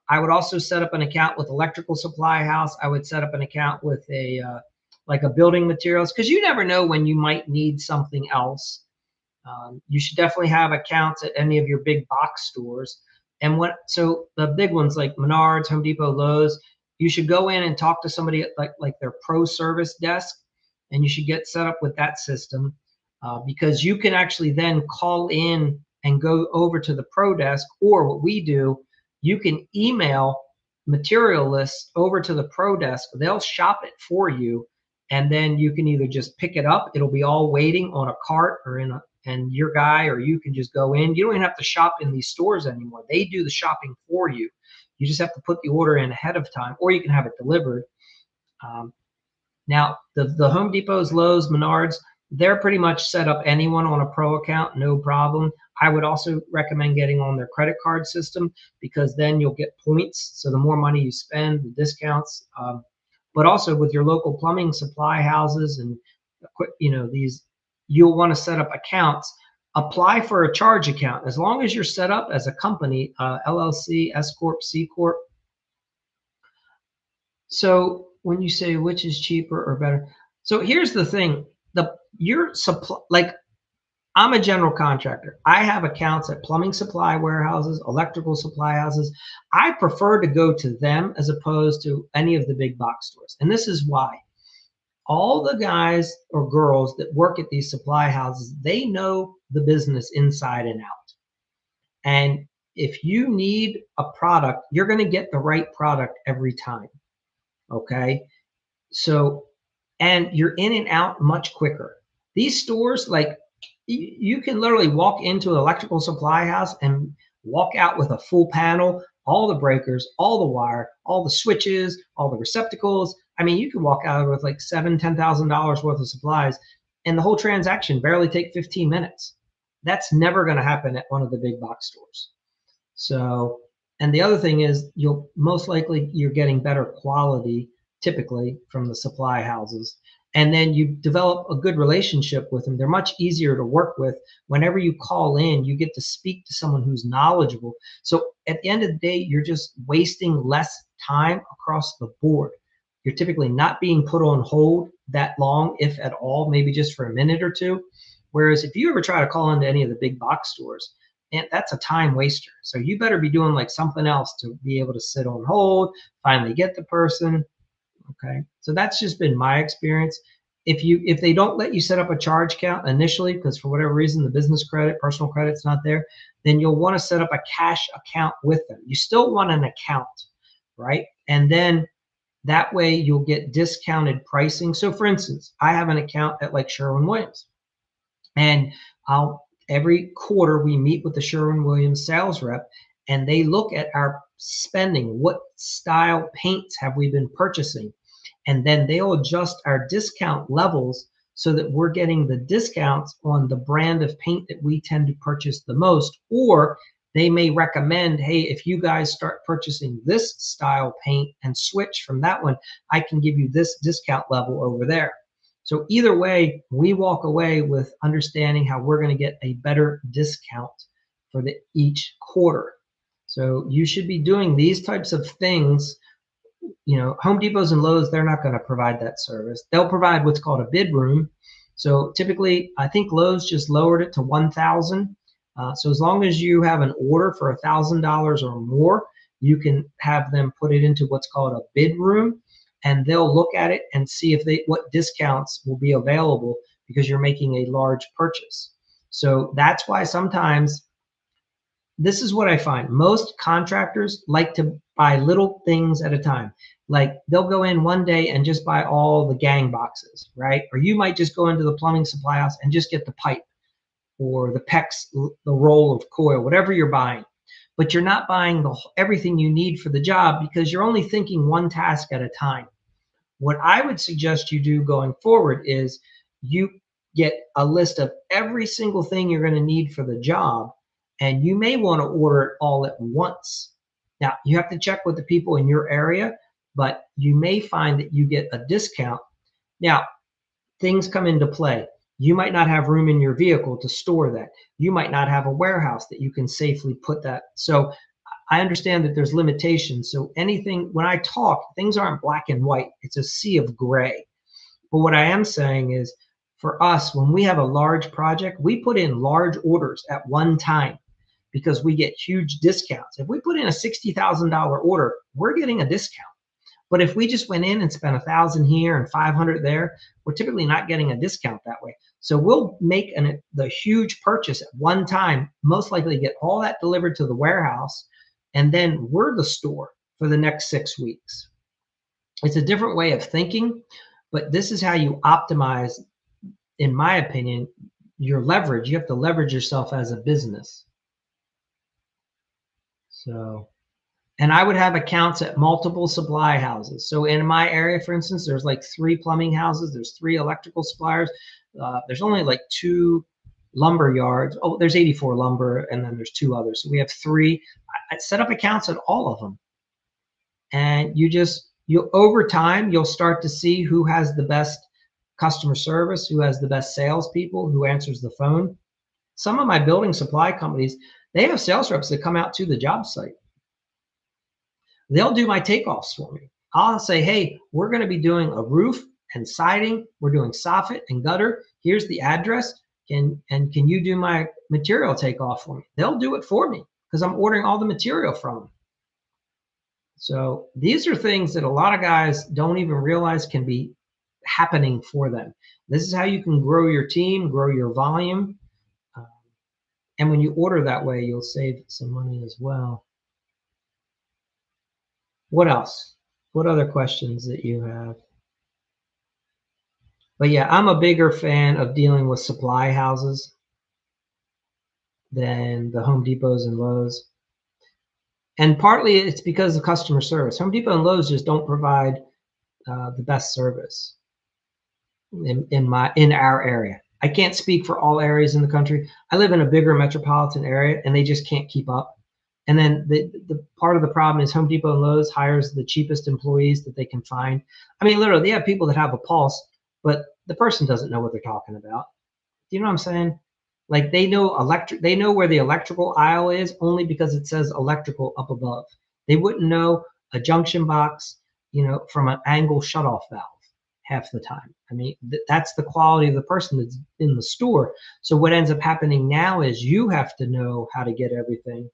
I would also set up an account with electrical supply house. I would set up an account with like a building materials, because you never know when you might need something else. You should definitely have accounts at any of your big box stores. And so the big ones like Menards, Home Depot, Lowe's, you should go in and talk to somebody at like their pro service desk, and you should get set up with that system, because you can actually then call in and go over to the pro desk, or what we do, you can email material lists over to the pro desk. They'll shop it for you, and then you can either just pick it up. It'll be all waiting on a cart or and your guy, or you can just go in. You don't even have to shop in these stores anymore. They do the shopping for you. You just have to put the order in ahead of time, or you can have it delivered. Now, the Home Depots, Lowe's, Menards, they're pretty much set up anyone on a pro account, no problem. I would also recommend getting on their credit card system, because then you'll get points. So the more money you spend, the discounts. But also with your local plumbing supply houses and these, you'll want to set up accounts. Apply for a charge account as long as you're set up as a company, LLC, S Corp, C Corp. So when you say which is cheaper or better, so here's the thing: your supply, like, I'm a general contractor. I have accounts at plumbing supply warehouses, electrical supply houses. I prefer to go to them as opposed to any of the big box stores. And this is why. All the guys or girls that work at these supply houses, they know the business inside and out. And if you need a product, you're going to get the right product every time. Okay. So, and you're in and out much quicker. These stores, like, you can literally walk into an electrical supply house and walk out with a full panel, all the breakers, all the wire, all the switches, all the receptacles. I mean, you can walk out with like $10,000 worth of supplies, and the whole transaction barely take 15 minutes. That's never going to happen at one of the big box stores. So, and the other thing is, you're getting better quality typically from the supply houses. And then you develop a good relationship with them. They're much easier to work with. Whenever you call in, you get to speak to someone who's knowledgeable. So at the end of the day, you're just wasting less time across the board. You're typically not being put on hold that long, if at all, maybe just for a minute or two. Whereas if you ever try to call into any of the big box stores, and that's a time waster. So you better be doing like something else to be able to sit on hold, finally get the person. Okay, so that's just been my experience. If they don't let you set up a charge account initially, because for whatever reason the business credit, personal credit's not there, then you'll want to set up a cash account with them. You still want an account, right? And then that way you'll get discounted pricing. So for instance, I have an account at like Sherwin-Williams, and I'll every quarter we meet with the Sherwin-Williams sales rep, and they look at our spending. What style paints have we been purchasing? And then they'll adjust our discount levels so that we're getting the discounts on the brand of paint that we tend to purchase the most. Or they may recommend, hey, if you guys start purchasing this style paint and switch from that one, I can give you this discount level over there. So either way, we walk away with understanding how we're going to get a better discount for each quarter. So you should be doing these types of things. Home Depots and Lowe's, they're not going to provide that service. They'll provide what's called a bid room. So typically, I think Lowe's just lowered it to $1,000. So as long as you have an order for $1,000 or more, you can have them put it into what's called a bid room, and they'll look at it and see what discounts will be available because you're making a large purchase. So that's why sometimes, this is what I find. Most contractors like to buy little things at a time. Like they'll go in one day and just buy all the gang boxes, right? Or you might just go into the plumbing supply house and just get the pipe or the PEX, the roll of coil, whatever you're buying. But you're not buying everything you need for the job because you're only thinking one task at a time. What I would suggest you do going forward is you get a list of every single thing you're going to need for the job, and you may want to order it all at once. Now, you have to check with the people in your area, but you may find that you get a discount. Now, things come into play. You might not have room in your vehicle to store that. You might not have a warehouse that you can safely put that. So I understand that there's limitations. So when I talk, things aren't black and white. It's a sea of gray. But what I am saying is, for us, when we have a large project, we put in large orders at one time because we get huge discounts. If we put in a $60,000 order, we're getting a discount. But if we just went in and spent $1,000 here and $500 there, we're typically not getting a discount that way. So we'll make the huge purchase at one time, most likely get all that delivered to the warehouse, and then we're the store for the next 6 weeks. It's a different way of thinking, but this is how you optimize, in my opinion, your leverage. You have to leverage yourself as a business. So, and I would have accounts at multiple supply houses. So in my area, for instance, there's like 3 plumbing houses, there's 3 electrical suppliers, there's only like 2 lumber yards. Oh, there's 84 lumber, and then there's 2 others. So we have 3. I set up accounts at all of them, and over time you'll start to see who has the best customer service, who has the best salespeople, who answers the phone. Some of my building supply companies, they have sales reps that come out to the job site. They'll do my takeoffs for me. I'll say, hey, we're going to be doing a roof and siding. We're doing soffit and gutter. Here's the address. Can you do my material takeoff for me? They'll do it for me because I'm ordering all the material from them. So these are things that a lot of guys don't even realize can be happening for them. This is how you can grow your team, grow your volume. And when you order that way, you'll save some money as well. What else? What other questions that you have? But yeah, I'm a bigger fan of dealing with supply houses than the Home Depots and Lowe's. And partly it's because of customer service. Home Depot and Lowe's just don't provide the best service in our area. I can't speak for all areas in the country. I live in a bigger metropolitan area, and they just can't keep up. And then the part of the problem is Home Depot and Lowe's hires the cheapest employees that they can find. I mean, literally, they have people that have a pulse, but the person doesn't know what they're talking about. Do you know what I'm saying? Like they know where the electrical aisle is only because it says electrical up above. They wouldn't know a junction box, from an angle shutoff valve half the time. I mean, that's the quality of the person that's in the store. So what ends up happening now is you have to know how to get everything.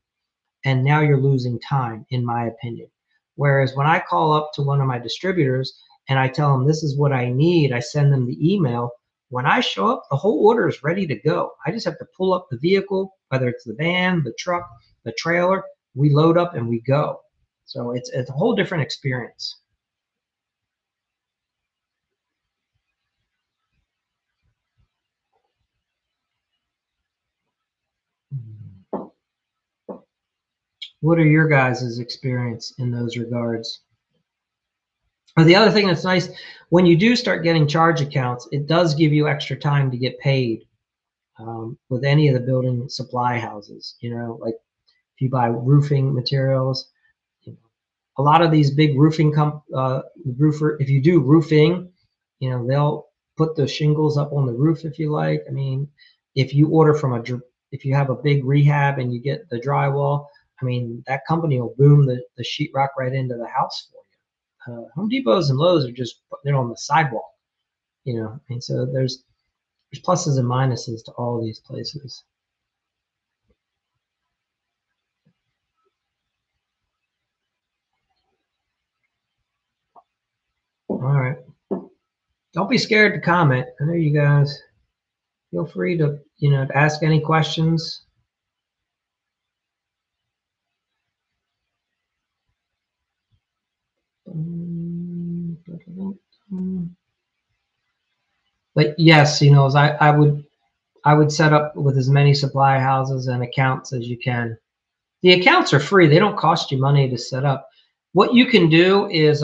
And now you're losing time, in my opinion. Whereas when I call up to one of my distributors and I tell them this is what I need. I send them the email. When I show up, the whole order is ready to go. I just have to pull up the vehicle, whether it's the van, the truck, the trailer. We load up and we go. So it's a whole different experience. What are your guys' experience in those regards? Or the other thing that's nice, when you do start getting charge accounts, it does give you extra time to get paid with any of the building supply houses. Like if you buy roofing materials, a lot of these big roofing roofer, if you do roofing, they'll put the shingles up on the roof if you like. I mean, if you order from if you have a big rehab and you get the drywall, I mean, that company will boom the sheetrock right into the house for you. Home Depots and Lowe's are just putting it on the sidewalk, and so there's pluses and minuses to all these places. All right. Don't be scared to comment. I know you guys feel free to, to ask any questions. But yes, I would set up with as many supply houses and accounts as you can. The accounts are free. They don't cost you money to set up. What you can do is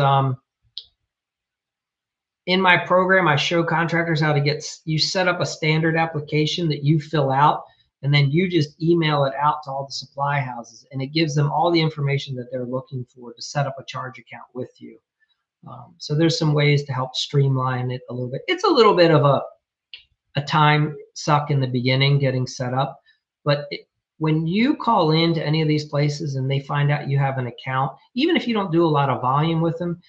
in my program, I show contractors how to you set up a standard application that you fill out, and then you just email it out to all the supply houses, and it gives them all the information that they're looking for to set up a charge account with you. So there's some ways to help streamline it a little bit. It's a little bit of a time suck in the beginning getting set up, but when you call into any of these places and they find out you have an account, even if you don't do a lot of volume with them,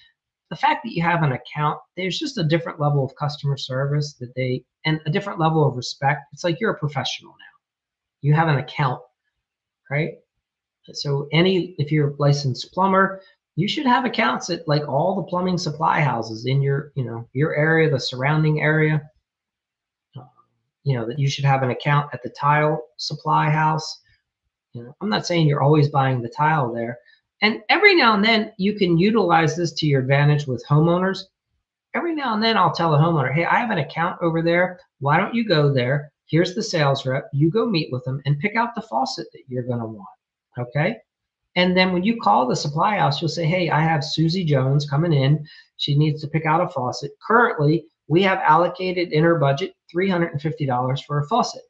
the fact that you have an account, there's just a different level of customer service and a different level of respect. It's like you're a professional now. You have an account, right? So if you're a licensed plumber, you should have accounts at like all the plumbing supply houses in your area, the surrounding area. That you should have an account at the tile supply house. I'm not saying you're always buying the tile there. And every now and then you can utilize this to your advantage with homeowners. Every now and then I'll tell a homeowner, hey, I have an account over there. Why don't you go there? Here's the sales rep. You go meet with them and pick out the faucet that you're going to want. Okay. And then when you call the supply house, you'll say, hey, I have Susie Jones coming in. She needs to pick out a faucet. Currently, we have allocated in her budget $350 for a faucet.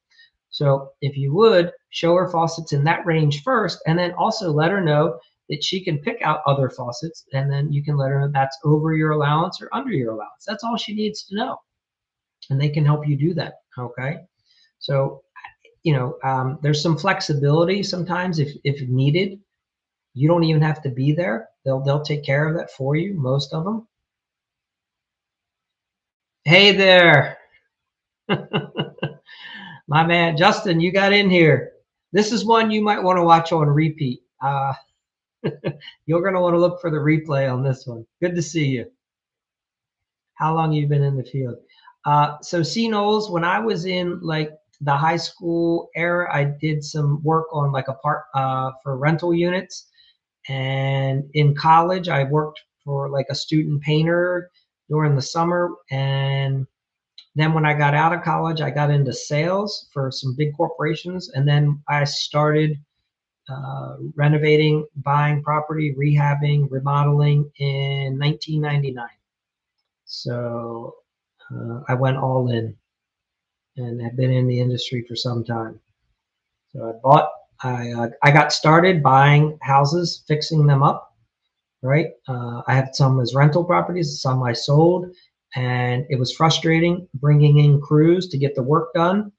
So if you would, show her faucets in that range first, and then also let her know that she can pick out other faucets, and then you can let her know that's over your allowance or under your allowance. That's all she needs to know. And they can help you do that, okay? So, there's some flexibility sometimes if needed. You don't even have to be there. They'll take care of that for you, most of them. Hey there. My man, Justin, you got in here. This is one you might want to watch on repeat. You're going to want to look for the replay on this one. Good to see you. How long you been in the field? So C. Knowles, when I was in like the high school era, I did some work on like for rental units. And in college, I worked for like a student painter during the summer. And then when I got out of college, I got into sales for some big corporations. And then I started renovating, buying property, rehabbing, remodeling in 1999. So I went all in and have been in the industry for some time. So I got started buying houses, fixing them up, right? I had some as rental properties, some I sold, and it was frustrating bringing in crews to get the work done.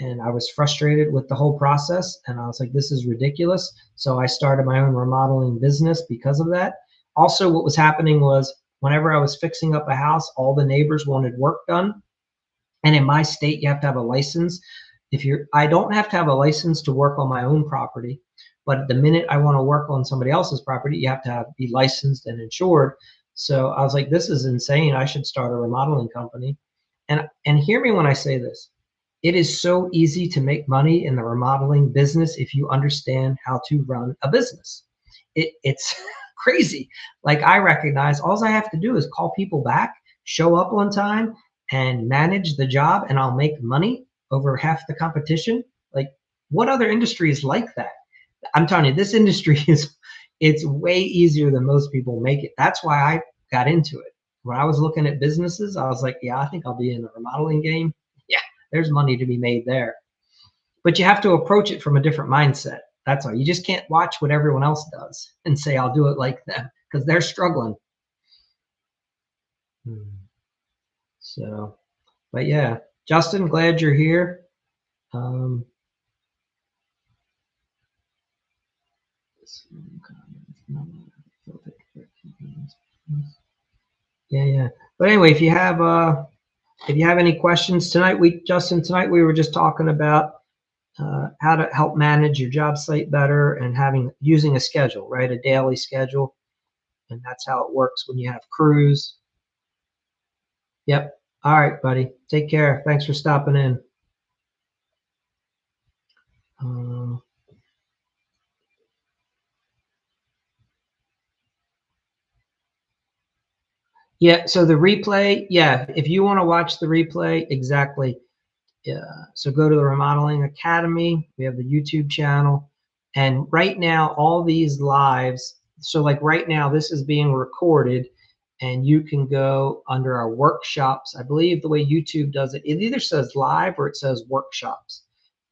And I was frustrated with the whole process, and I was like, this is ridiculous. So I started my own remodeling business because of that. Also, what was happening was whenever I was fixing up a house, all the neighbors wanted work done. And in my state, you have to have a license. I don't have to have a license to work on my own property, but the minute I want to work on somebody else's property, you have to be licensed and insured. So I was like, this is insane. I should start a remodeling company. And hear me when I say this. It is so easy to make money in the remodeling business if you understand how to run a business. It's crazy. Like I recognize all I have to do is call people back, show up on time, and manage the job, and I'll make money over half the competition. Like what other industry is like that? I'm telling you, this industry is it's way easier than most people make it. That's why I got into it. When I was looking at businesses, I was like, yeah, I think I'll be in the remodeling game. Yeah, there's money to be made there. But you have to approach it from a different mindset. That's all. You just can't watch what everyone else does and say, I'll do it like them because they're struggling. So, but yeah, Justin, glad you're here. Um, yeah. But anyway, if you have any questions tonight, tonight we were just talking about how to help manage your job site better and using a schedule, right? A daily schedule. And that's how it works when you have crews. Yep. All right, buddy. Take care. Thanks for stopping in. Um, yeah. So the replay, yeah. If you want to watch the replay, exactly. Yeah. So go to the Remodeling Academy. We have the YouTube channel. And right now, all these lives, so like right now, this is being recorded and you can go under our workshops. I believe the way YouTube does it, it either says live or it says workshops.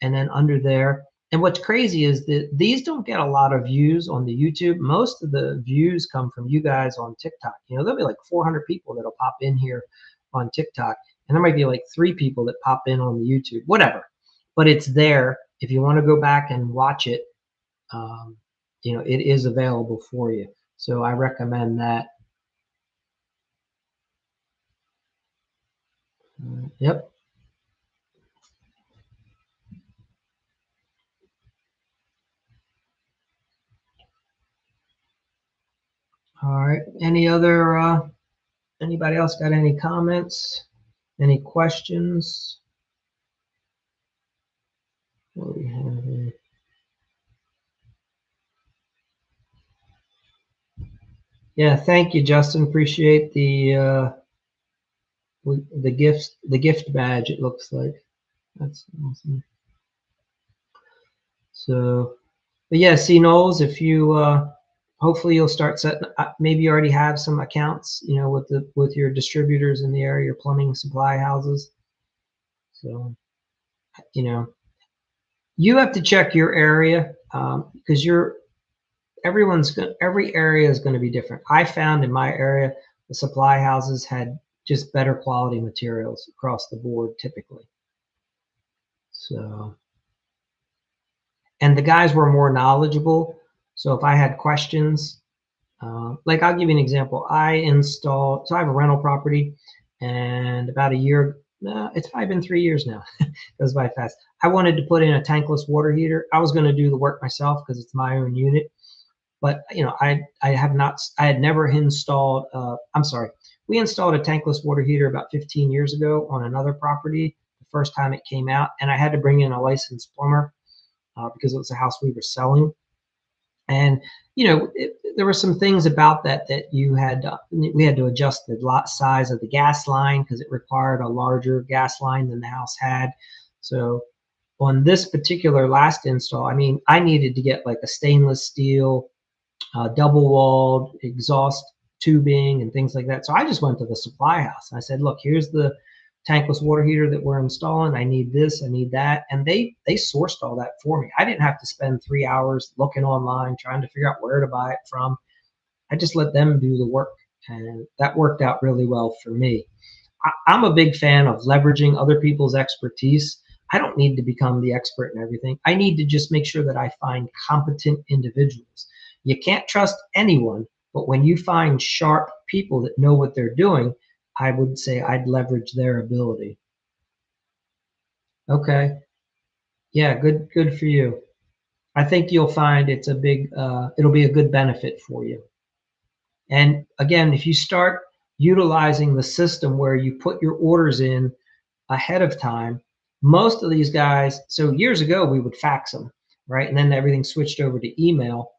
And then under there, and what's crazy is that these don't get a lot of views on the YouTube. Most of the views come from you guys on TikTok. There'll be like 400 people that'll pop in here on TikTok. And there might be like 3 people that pop in on the YouTube, whatever. But it's there. If you want to go back and watch it, it is available for you. So I recommend that. Yep. All right. Anybody else got any comments? Any questions? What do we have here? Yeah, thank you, Justin. Appreciate the gift badge. It looks like that's awesome. So, but yeah, see Knowles, if you hopefully you'll start setting. Maybe you already have some accounts, with your distributors in the area, your plumbing supply houses. So, you have to check your area because every area is going to be different. I found in my area the supply houses had just better quality materials across the board typically. So, and the guys were more knowledgeable. So if I had questions, like I'll give you an example. So I have a rental property, and about a year, it's probably been 3 years now. It goes by fast. I wanted to put in a tankless water heater. I was going to do the work myself because it's my own unit. But I had never installed. I'm sorry, we installed a tankless water heater about 15 years ago on another property. The first time it came out, and I had to bring in a licensed plumber because it was a house we were selling. And there were some things about that we had to adjust the lot size of the gas line because it required a larger gas line than the house had. So on this particular last install, I needed to get like a stainless steel double walled exhaust tubing and things like that. So I just went to the supply house and I said, look, here's the tankless water heater that we're installing. I need this, I need that. And they sourced all that for me. I didn't have to spend 3 hours looking online, trying to figure out where to buy it from. I just let them do the work. And that worked out really well for me. I'm a big fan of leveraging other people's expertise. I don't need to become the expert in everything. I need to just make sure that I find competent individuals. You can't trust anyone, but when you find sharp people that know what they're doing, I would say I'd leverage their ability. Okay. Yeah, good for you. I think you'll find it'll be a good benefit for you. And again, if you start utilizing the system where you put your orders in ahead of time, most of these guys, so years ago we would fax them, right? And then everything switched over to email.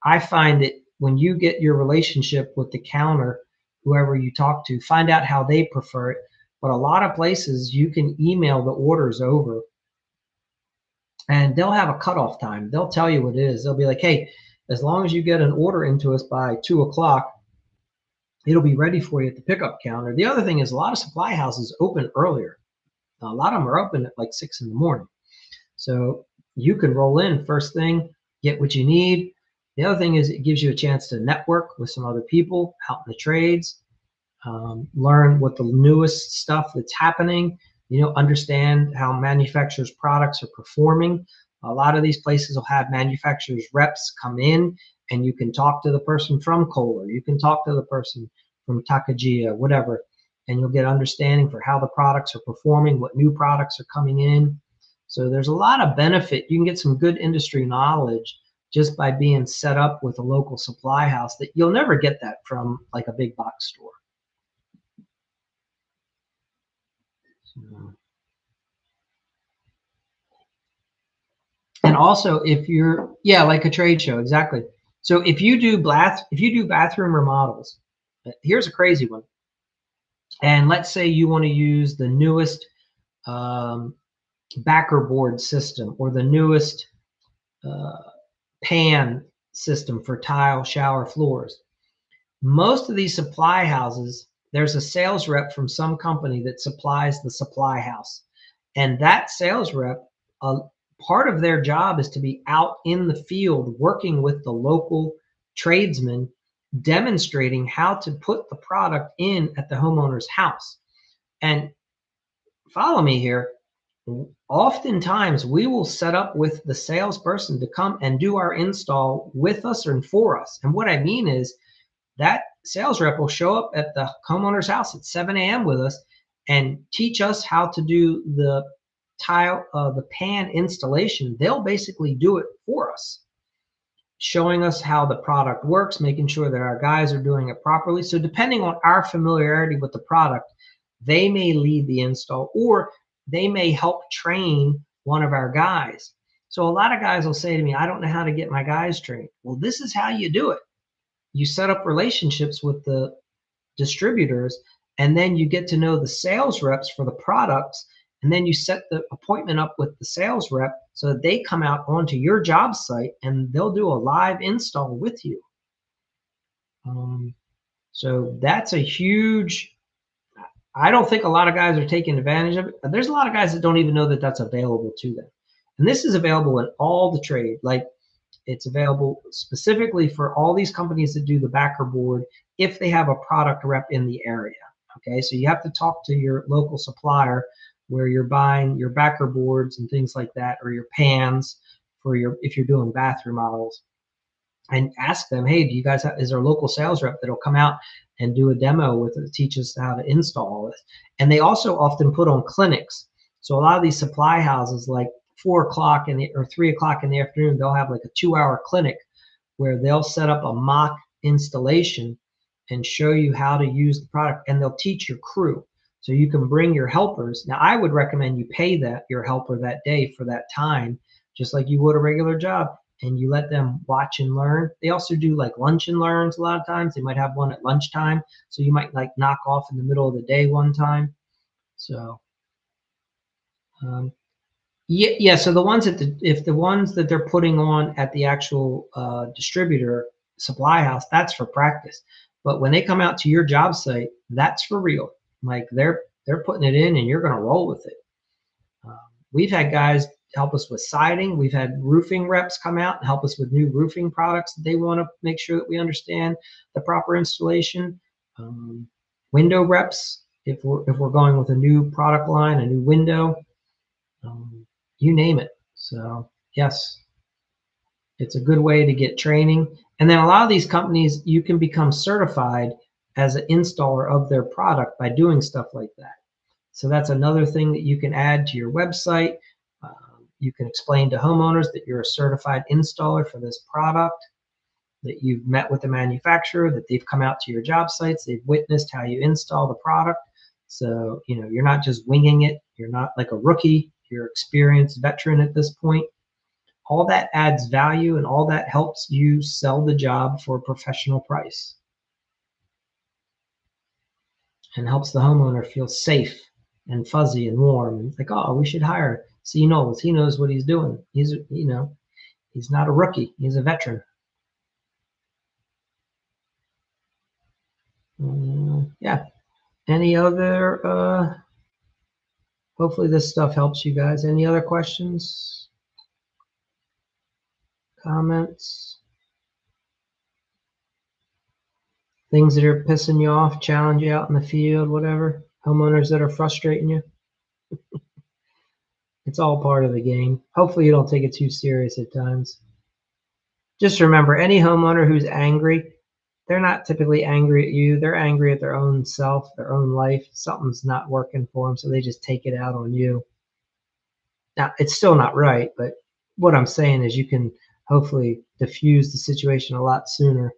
I find that when you get your relationship with the counter, whoever you talk to, find out how they prefer it. But a lot of places you can email the orders over and they'll have a cutoff time. They'll tell you what it is. They'll be like, hey, as long as you get an order into us by 2 o'clock, it'll be ready for you at the pickup counter. The other thing is a lot of supply houses open earlier. A lot of them are open at like 6 in the morning. So you can roll in first thing, get what you need. The other thing is it gives you a chance to network with some other people out in the trades, learn what the newest stuff that's happening, understand how manufacturers' products are performing. A lot of these places will have manufacturers' reps come in and you can talk to the person from Kohler, you can talk to the person from Takajia, whatever, and you'll get understanding for how the products are performing, what new products are coming in. So there's a lot of benefit. You can get some good industry knowledge just by being set up with a local supply house that you'll never get that from like a big box store. And also if you're, yeah, like a trade show, exactly. So if you do bathroom remodels, here's a crazy one. And let's say you want to use the newest backer board system or the newest pan system for tile shower floors. Most of these supply houses, there's a sales rep from some company that supplies the supply house. And that sales rep, part of their job is to be out in the field working with the local tradesmen, demonstrating how to put the product in at the homeowner's house. And follow me here. Oftentimes we will set up with the salesperson to come and do our install with us and for us. And what I mean is that sales rep will show up at the homeowner's house at 7 a.m. with us and teach us how to do the the pan installation. They'll basically do it for us, showing us how the product works, making sure that our guys are doing it properly. So depending on our familiarity with the product, they may lead the install or they may help train one of our guys. So a lot of guys will say to me, I don't know how to get my guys trained. Well, this is how you do it. You set up relationships with the distributors, and then you get to know the sales reps for the products, and then you set the appointment up with the sales rep so that they come out onto your job site and they'll do a live install with you. So that's a huge, I don't think a lot of guys are taking advantage of it. There's a lot of guys that don't even know that that's available to them. And this is available in all the trade. Like it's available specifically for all these companies that do the backer board if they have a product rep in the area. Okay, so you have to talk to your local supplier where you're buying your backer boards and things like that, or your pans for your, if you're doing bathroom models, and ask them, hey, do you guys have, is there a local sales rep that'll come out and do a demo with it, teach us how to install all this? And they also often put on clinics. So a lot of these supply houses, like 4 o'clock or 3 o'clock in the afternoon, they'll have like a 2-hour clinic where they'll set up a mock installation and show you how to use the product, and they'll teach your crew. So you can bring your helpers. Now, I would recommend you pay your helper that day for that time, just like you would a regular job, and you let them watch and learn. They also do like lunch and learns a lot of times. They might have one at lunchtime, so you might like knock off in the middle of the day one time. So yeah. So the ones if the ones that they're putting on at the actual distributor supply house, that's for practice. But when they come out to your job site, that's for real. Like they're putting it in, and you're going to roll with it. We've had guys help us with siding. We've had roofing reps come out and help us with new roofing products that they want to make sure that we understand the proper installation. Window reps, if we're going with a new product line, a new window, you name it. So yes, it's a good way to get training. And then a lot of these companies, you can become certified as an installer of their product by doing stuff like that. So that's another thing that you can add to your website. You can explain to homeowners that you're a certified installer for this product. that you've met with the manufacturer, that they've come out to your job sites, they've witnessed how you install the product. So, you're not just winging it. You're not like a rookie. You're experienced veteran at this point. All that adds value, and all that helps you sell the job for a professional price and helps the homeowner feel safe and fuzzy and warm. And like, oh, we should hire C. Knowles. He knows what he's doing. He's not a rookie. He's a veteran. Yeah. Any other, hopefully this stuff helps you guys. Any other questions? Comments? Things that are pissing you off, challenge you out in the field, whatever? Homeowners that are frustrating you? It's all part of the game. Hopefully you don't take it too serious at times. Just remember, any homeowner who's angry, they're not typically angry at you. They're angry at their own self, their own life. Something's not working for them, so they just take it out on you. Now, it's still not right, but what I'm saying is you can hopefully diffuse the situation a lot sooner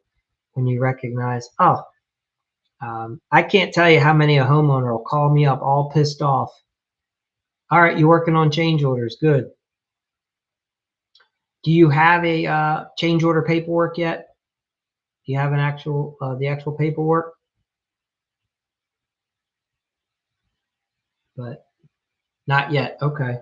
when you recognize, I can't tell you how many a homeowner will call me up all pissed off. All right, you're working on change orders. Good. Do you have a change order paperwork yet? Do you have the actual paperwork? But not yet. Okay.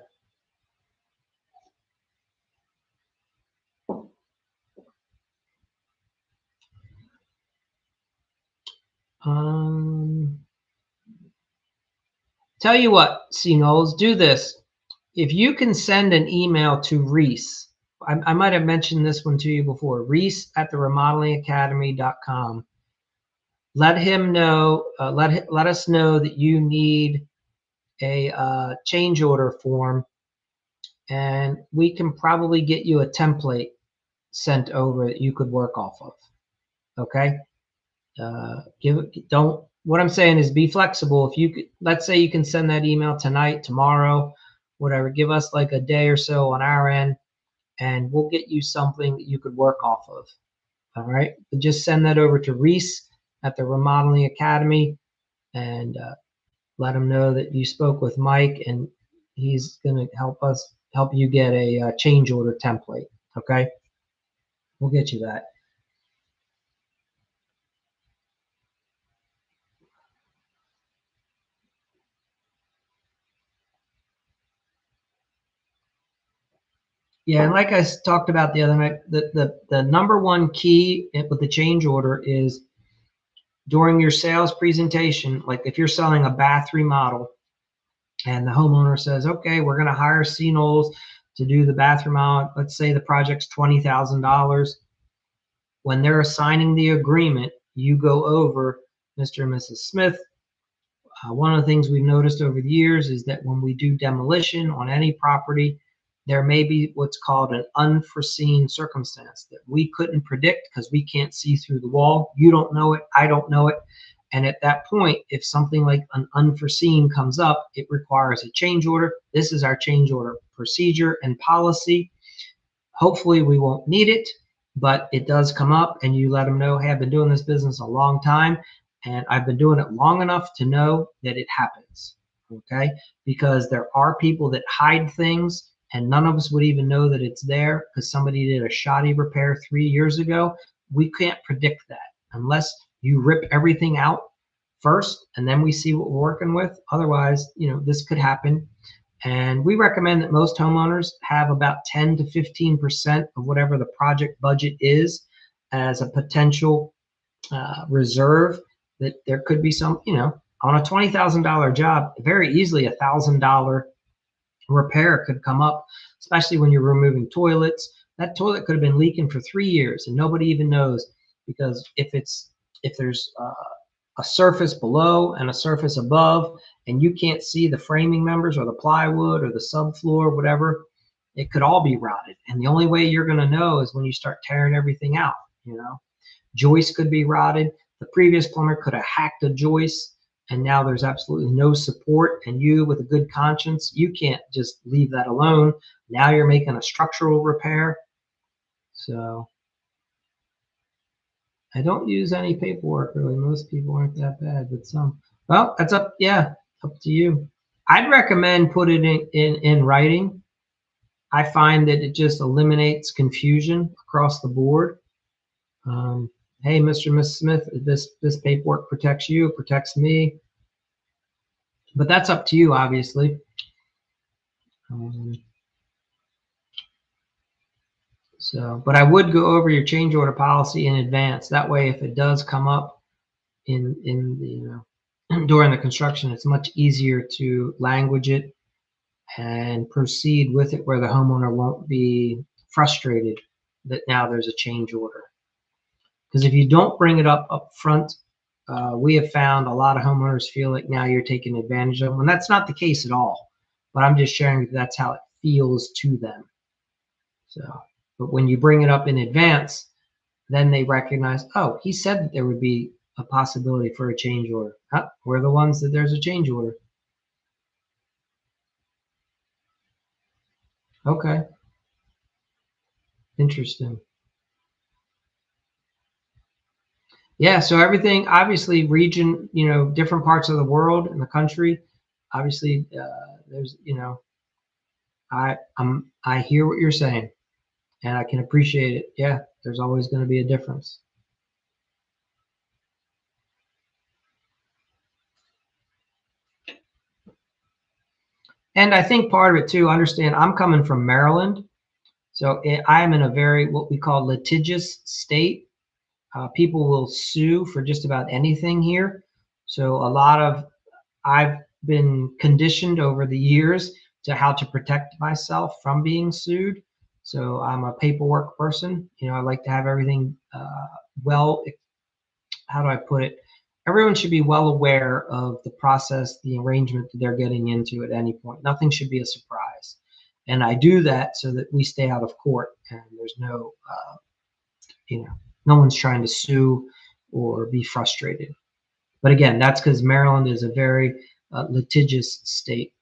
Tell you what, C. Knowles, do this. If you can send an email to Reese, I might have mentioned this one to you before, Reese at the remodelingacademy.com. Let him know, let us know that you need a change order form, and we can probably get you a template sent over that you could work off of. Okay? What I'm saying is be flexible. If you could, let's say you can send that email tonight, tomorrow, whatever, give us like a day or so on our end, and we'll get you something that you could work off of. All right. But just send that over to Reese at the Remodeling Academy, and let him know that you spoke with Mike, and he's going to help you get a change order template. Okay. We'll get you that. Yeah, and like I talked about the other night, the number one key with the change order is during your sales presentation. Like if you're selling a bath remodel and the homeowner says, okay, we're going to hire C. Knowles to do the bath remodel. Let's say the project's $20,000. When they're assigning the agreement, you go over, Mr. and Mrs. Smith, one of the things we've noticed over the years is that when we do demolition on any property, there may be what's called an unforeseen circumstance that we couldn't predict because we can't see through the wall. You don't know it. I don't know it. And at that point, if something like an unforeseen comes up, it requires a change order. This is our change order procedure and policy. Hopefully we won't need it, but it does come up, and you let them know, hey, I've been doing this business a long time, and I've been doing it long enough to know that it happens. Okay? Because there are people that hide things, and none of us would even know that it's there because somebody did a shoddy repair 3 years ago. We can't predict that unless you rip everything out first, and then we see what we're working with. Otherwise, this could happen. And we recommend that most homeowners have about 10 to 15% of whatever the project budget is as a potential reserve, that there could be some, on a $20,000 job, very easily $1,000 repair could come up, especially when you're removing toilets. That toilet could have been leaking for 3 years and nobody even knows, because if there's a surface below and a surface above, and you can't see the framing members or the plywood or the subfloor, whatever, it could all be rotted. And the only way you're going to know is when you start tearing everything out. Joists could be rotted. The previous plumber could have hacked a joist, and now there's absolutely no support. And you, with a good conscience, you can't just leave that alone. Now you're making a structural repair. So I don't use any paperwork really. Most people aren't that bad, but some. Well, that's up. Yeah, up to you. I'd recommend put it in writing. I find that it just eliminates confusion across the board. Um, hey, Mr. and Miss Smith, this paperwork protects you, it protects me, but that's up to you, obviously. Um, but I would go over your change order policy in advance. That way, if it does come up in the during the construction, it's much easier to language it and proceed with it, where the homeowner won't be frustrated that now there's a change order. Because if you don't bring it up front, we have found a lot of homeowners feel like now you're taking advantage of them, and that's not the case at all. But I'm just sharing that's how it feels to them. So, but when you bring it up in advance, then they recognize, oh, he said that there would be a possibility for a change order. We're the ones that there's a change order. Okay, interesting. Yeah, so everything, obviously, region, different parts of the world and the country. Obviously, there's, I hear what you're saying, and I can appreciate it. Yeah, there's always going to be a difference. And I think part of it too, understand I'm coming from Maryland, so I'm in a very what we call litigious state. People will sue for just about anything here. So I've been conditioned over the years to how to protect myself from being sued. So I'm a paperwork person. I like to have everything well, how do I put it? Everyone should be well aware of the process, the arrangement that they're getting into at any point. Nothing should be a surprise. And I do that so that we stay out of court and there's no one's trying to sue or be frustrated. But again, that's because Maryland is a very litigious state.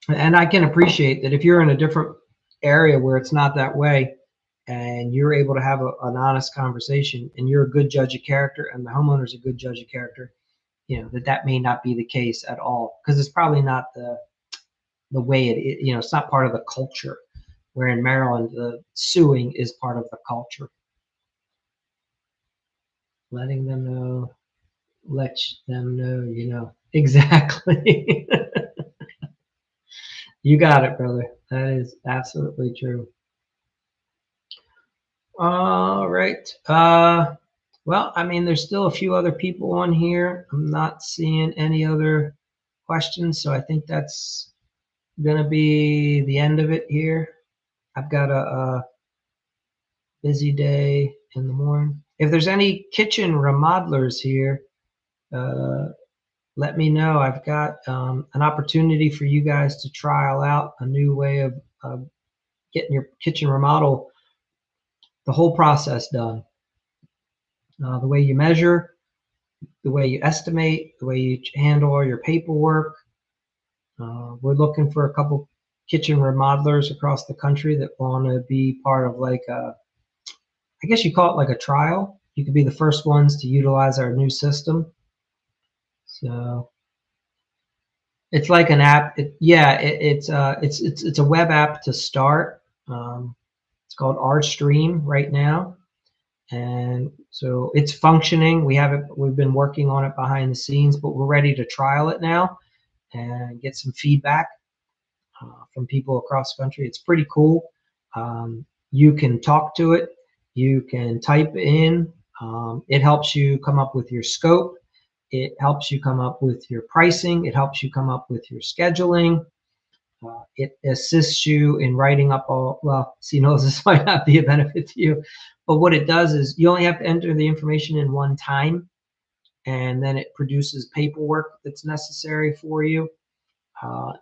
And I can appreciate that if you're in a different area where it's not that way and you're able to have an honest conversation and you're a good judge of character and the homeowner's a good judge of character, that may not be the case at all because it's probably not the way it's not part of the culture. Where in Maryland, the suing is part of the culture. Letting them know, let them know, exactly. You got it, brother. That is absolutely true. All right. Well, I mean, there's still a few other people on here. I'm not seeing any other questions, so I think that's gonna be the end of it here. I've got a busy day in the morning. If there's any kitchen remodelers here, let me know. I've got an opportunity for you guys to trial out a new way of getting your kitchen remodel, the whole process done. The way you measure, the way you estimate, the way you handle all your paperwork. We're looking for a couple kitchen remodelers across the country that want to be part of I guess you call it like a trial. You could be the first ones to utilize our new system. So it's like an app. It's a web app to start. It's called RStream right now, and so it's functioning. We've been working on it behind the scenes, but we're ready to trial it now and get some feedback from people across the country. It's pretty cool. You can talk to it. You can type in. It helps you come up with your scope. It helps you come up with your pricing. It helps you come up with your scheduling. It assists you in writing up this might not be a benefit to you, but what it does is you only have to enter the information in one time, and then it produces paperwork that's necessary for you.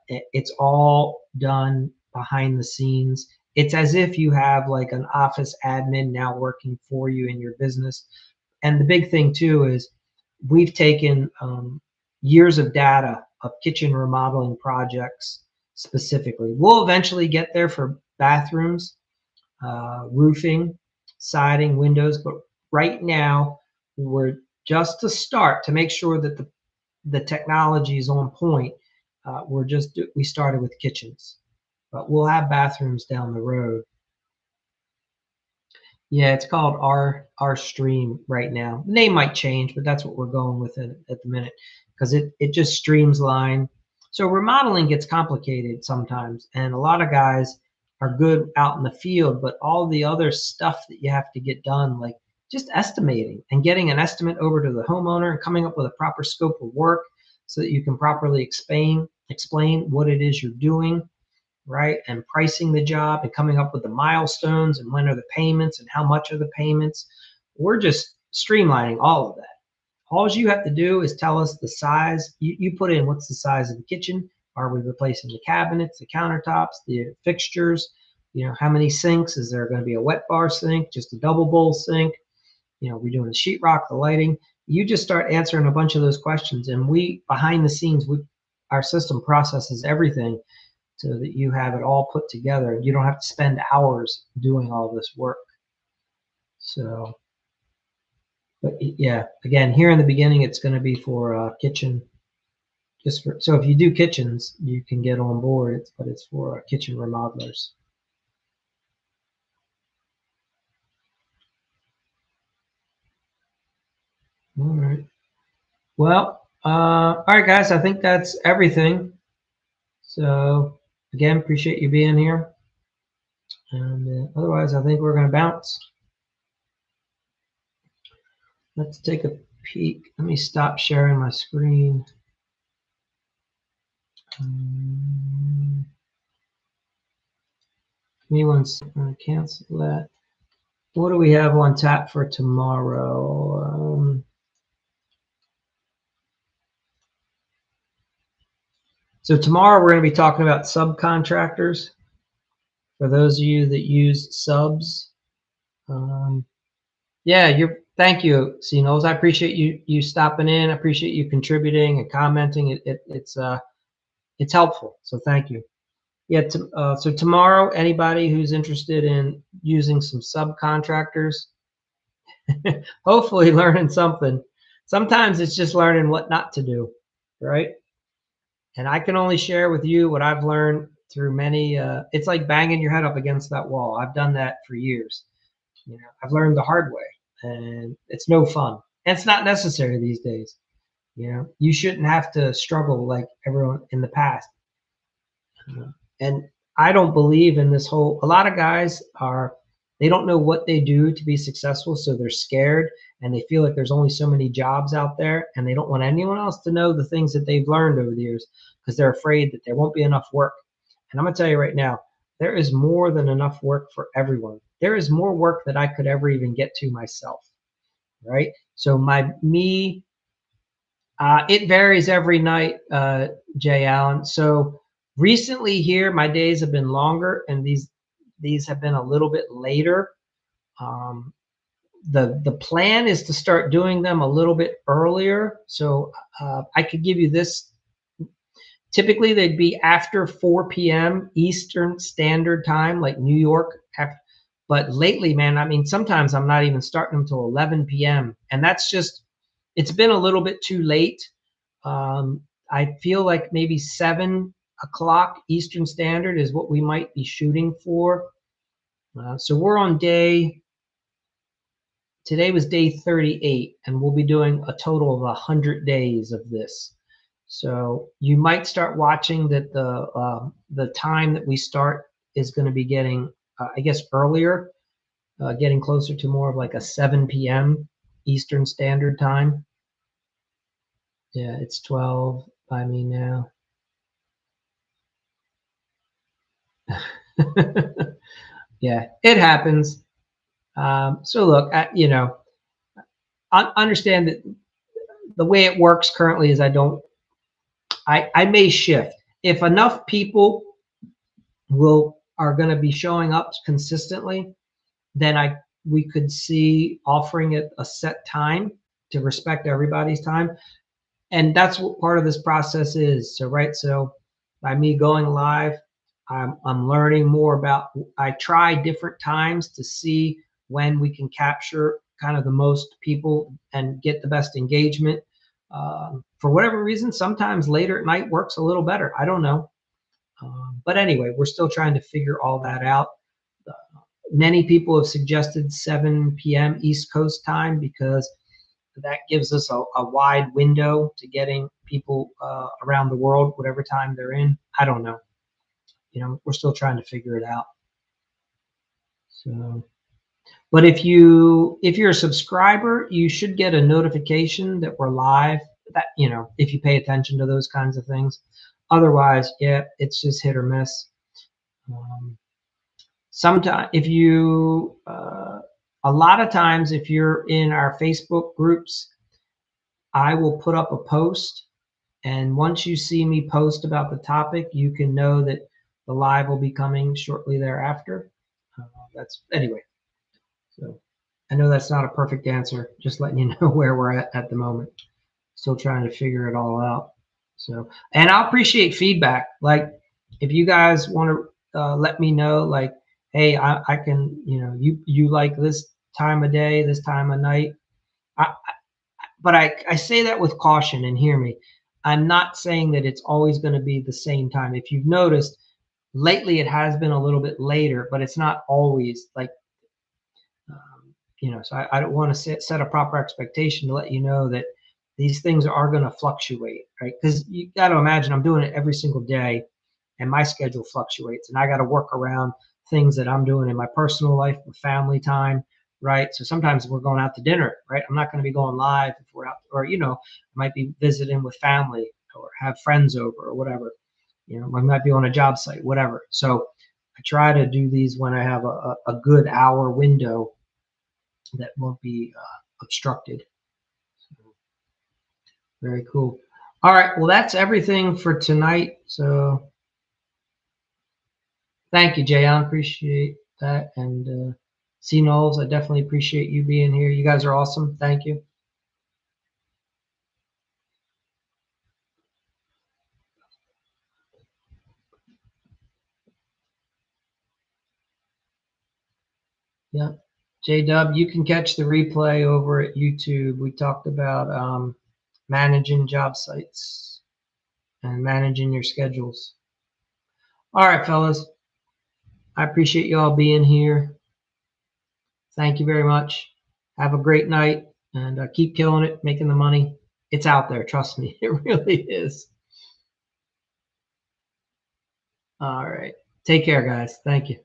It's all done behind the scenes. It's as if you have like an office admin now working for you in your business. And the big thing too is we've taken years of data of kitchen remodeling projects specifically. We'll eventually get there for bathrooms, roofing, siding, windows, but right now we're just to start to make sure that the technology is on point. We started with kitchens, but we'll have bathrooms down the road. Yeah, it's called our stream right now. The name might change, but that's what we're going with it at the minute because it just streams line. So remodeling gets complicated sometimes, and a lot of guys are good out in the field, but all the other stuff that you have to get done, like just estimating and getting an estimate over to the homeowner and coming up with a proper scope of work so that you can properly explain what it is you're doing, right? And pricing the job and coming up with the milestones and when are the payments and how much are the payments. We're just streamlining all of that. All you have to do is tell us the size. You put in what's the size of the kitchen. Are we replacing the cabinets, the countertops, the fixtures? How many sinks? Is there going to be a wet bar sink, just a double bowl sink? We're doing the sheetrock, the lighting. You just start answering a bunch of those questions, and we behind the scenes, our system processes everything so that you have it all put together. You don't have to spend hours doing all this work. So, but yeah, again, here in the beginning, it's going to be for kitchen. So if you do kitchens, you can get on board, but it's for kitchen remodelers. All right. Well, all right, guys, I think that's everything. So again, appreciate you being here. And otherwise, I think we're going to bounce. Let's take a peek. Let me stop sharing my screen. Give me one second. Cancel that. What do we have on tap for tomorrow? So tomorrow we're going to be talking about subcontractors. For those of you that use subs, yeah, thank you, C-Knowles. I appreciate you stopping in. I appreciate you contributing and commenting. It's helpful. So thank you. Yeah. So tomorrow, anybody who's interested in using some subcontractors, hopefully learning something. Sometimes it's just learning what not to do, right? And I can only share with you what I've learned through many. It's like banging your head up against that wall. I've done that for years. I've learned the hard way, and it's no fun. And it's not necessary these days. You shouldn't have to struggle like everyone in the past. And I don't believe in this whole. A lot of guys they don't know what they do to be successful, so they're scared and they feel like there's only so many jobs out there, and they don't want anyone else to know the things that they've learned over the years because they're afraid that there won't be enough work. And I'm going to tell you right now, there is more than enough work for everyone. There is more work that I could ever even get to myself, right? So it varies every night, Jay Allen. So recently here, my days have been longer, and these have been a little bit later. The plan is to start doing them a little bit earlier. So I could give you this. Typically, they'd be after 4 p.m. Eastern Standard Time, like New York. But lately, man, I mean, sometimes I'm not even starting until 11 p.m. And that's just, it's been a little bit too late. I feel like maybe 7 o'clock Eastern Standard is what we might be shooting for. So we're on today was day 38, and we'll be doing a total of 100 days of this. So you might start watching that the time that we start is going to be getting, I guess, earlier, getting closer to more of like a 7 p.m. Eastern Standard Time. Yeah, it's 12 by me now. Yeah, it happens. So look, I understand that the way it works currently is I may shift. If enough people are going to be showing up consistently, then we could see offering it a set time to respect everybody's time. And that's what part of this process is. So, right. So by me going live, I'm learning more about, I try different times to see when we can capture kind of the most people and get the best engagement. For whatever reason, sometimes later at night works a little better. I don't know. But anyway, we're still trying to figure all that out. Many people have suggested 7 p.m. East Coast time because that gives us a wide window to getting people around the world, whatever time they're in. I don't know. We're still trying to figure it out. So, but if you're a subscriber, you should get a notification that we're live. That if you pay attention to those kinds of things. Otherwise, yeah, it's just hit or miss. Sometimes a lot of times if you're in our Facebook groups, I will put up a post, and once you see me post about the topic, you can know that the live will be coming shortly thereafter. That's anyway. So I know that's not a perfect answer, just letting you know where we're at the moment. Still trying to figure it all out. So, and I'll appreciate feedback. Like if you guys want to let me know, like, hey, I can, you like this time of day, this time of night. But I say that with caution, and hear me. I'm not saying that it's always going to be the same time. If you've noticed, lately it has been a little bit later, but it's not always like, so I don't want to set a proper expectation to let you know that these things are going to fluctuate, right? Because you got to imagine I'm doing it every single day, and my schedule fluctuates, and I got to work around things that I'm doing in my personal life with family time, right? So sometimes we're going out to dinner, right? I'm not going to be going live if we're out, or I might be visiting with family or have friends over or whatever. I might be on a job site, whatever. So I try to do these when I have a good hour window that won't be obstructed. So, very cool. All right, well, that's everything for tonight. So thank you, Jay. I appreciate that. And C. Knowles, I definitely appreciate you being here. You guys are awesome. Thank you. Yeah. J-Dub, you can catch the replay over at YouTube. We talked about managing job sites and managing your schedules. All right, fellas. I appreciate you all being here. Thank you very much. Have a great night, and keep killing it, making the money. It's out there. Trust me. It really is. All right. Take care, guys. Thank you.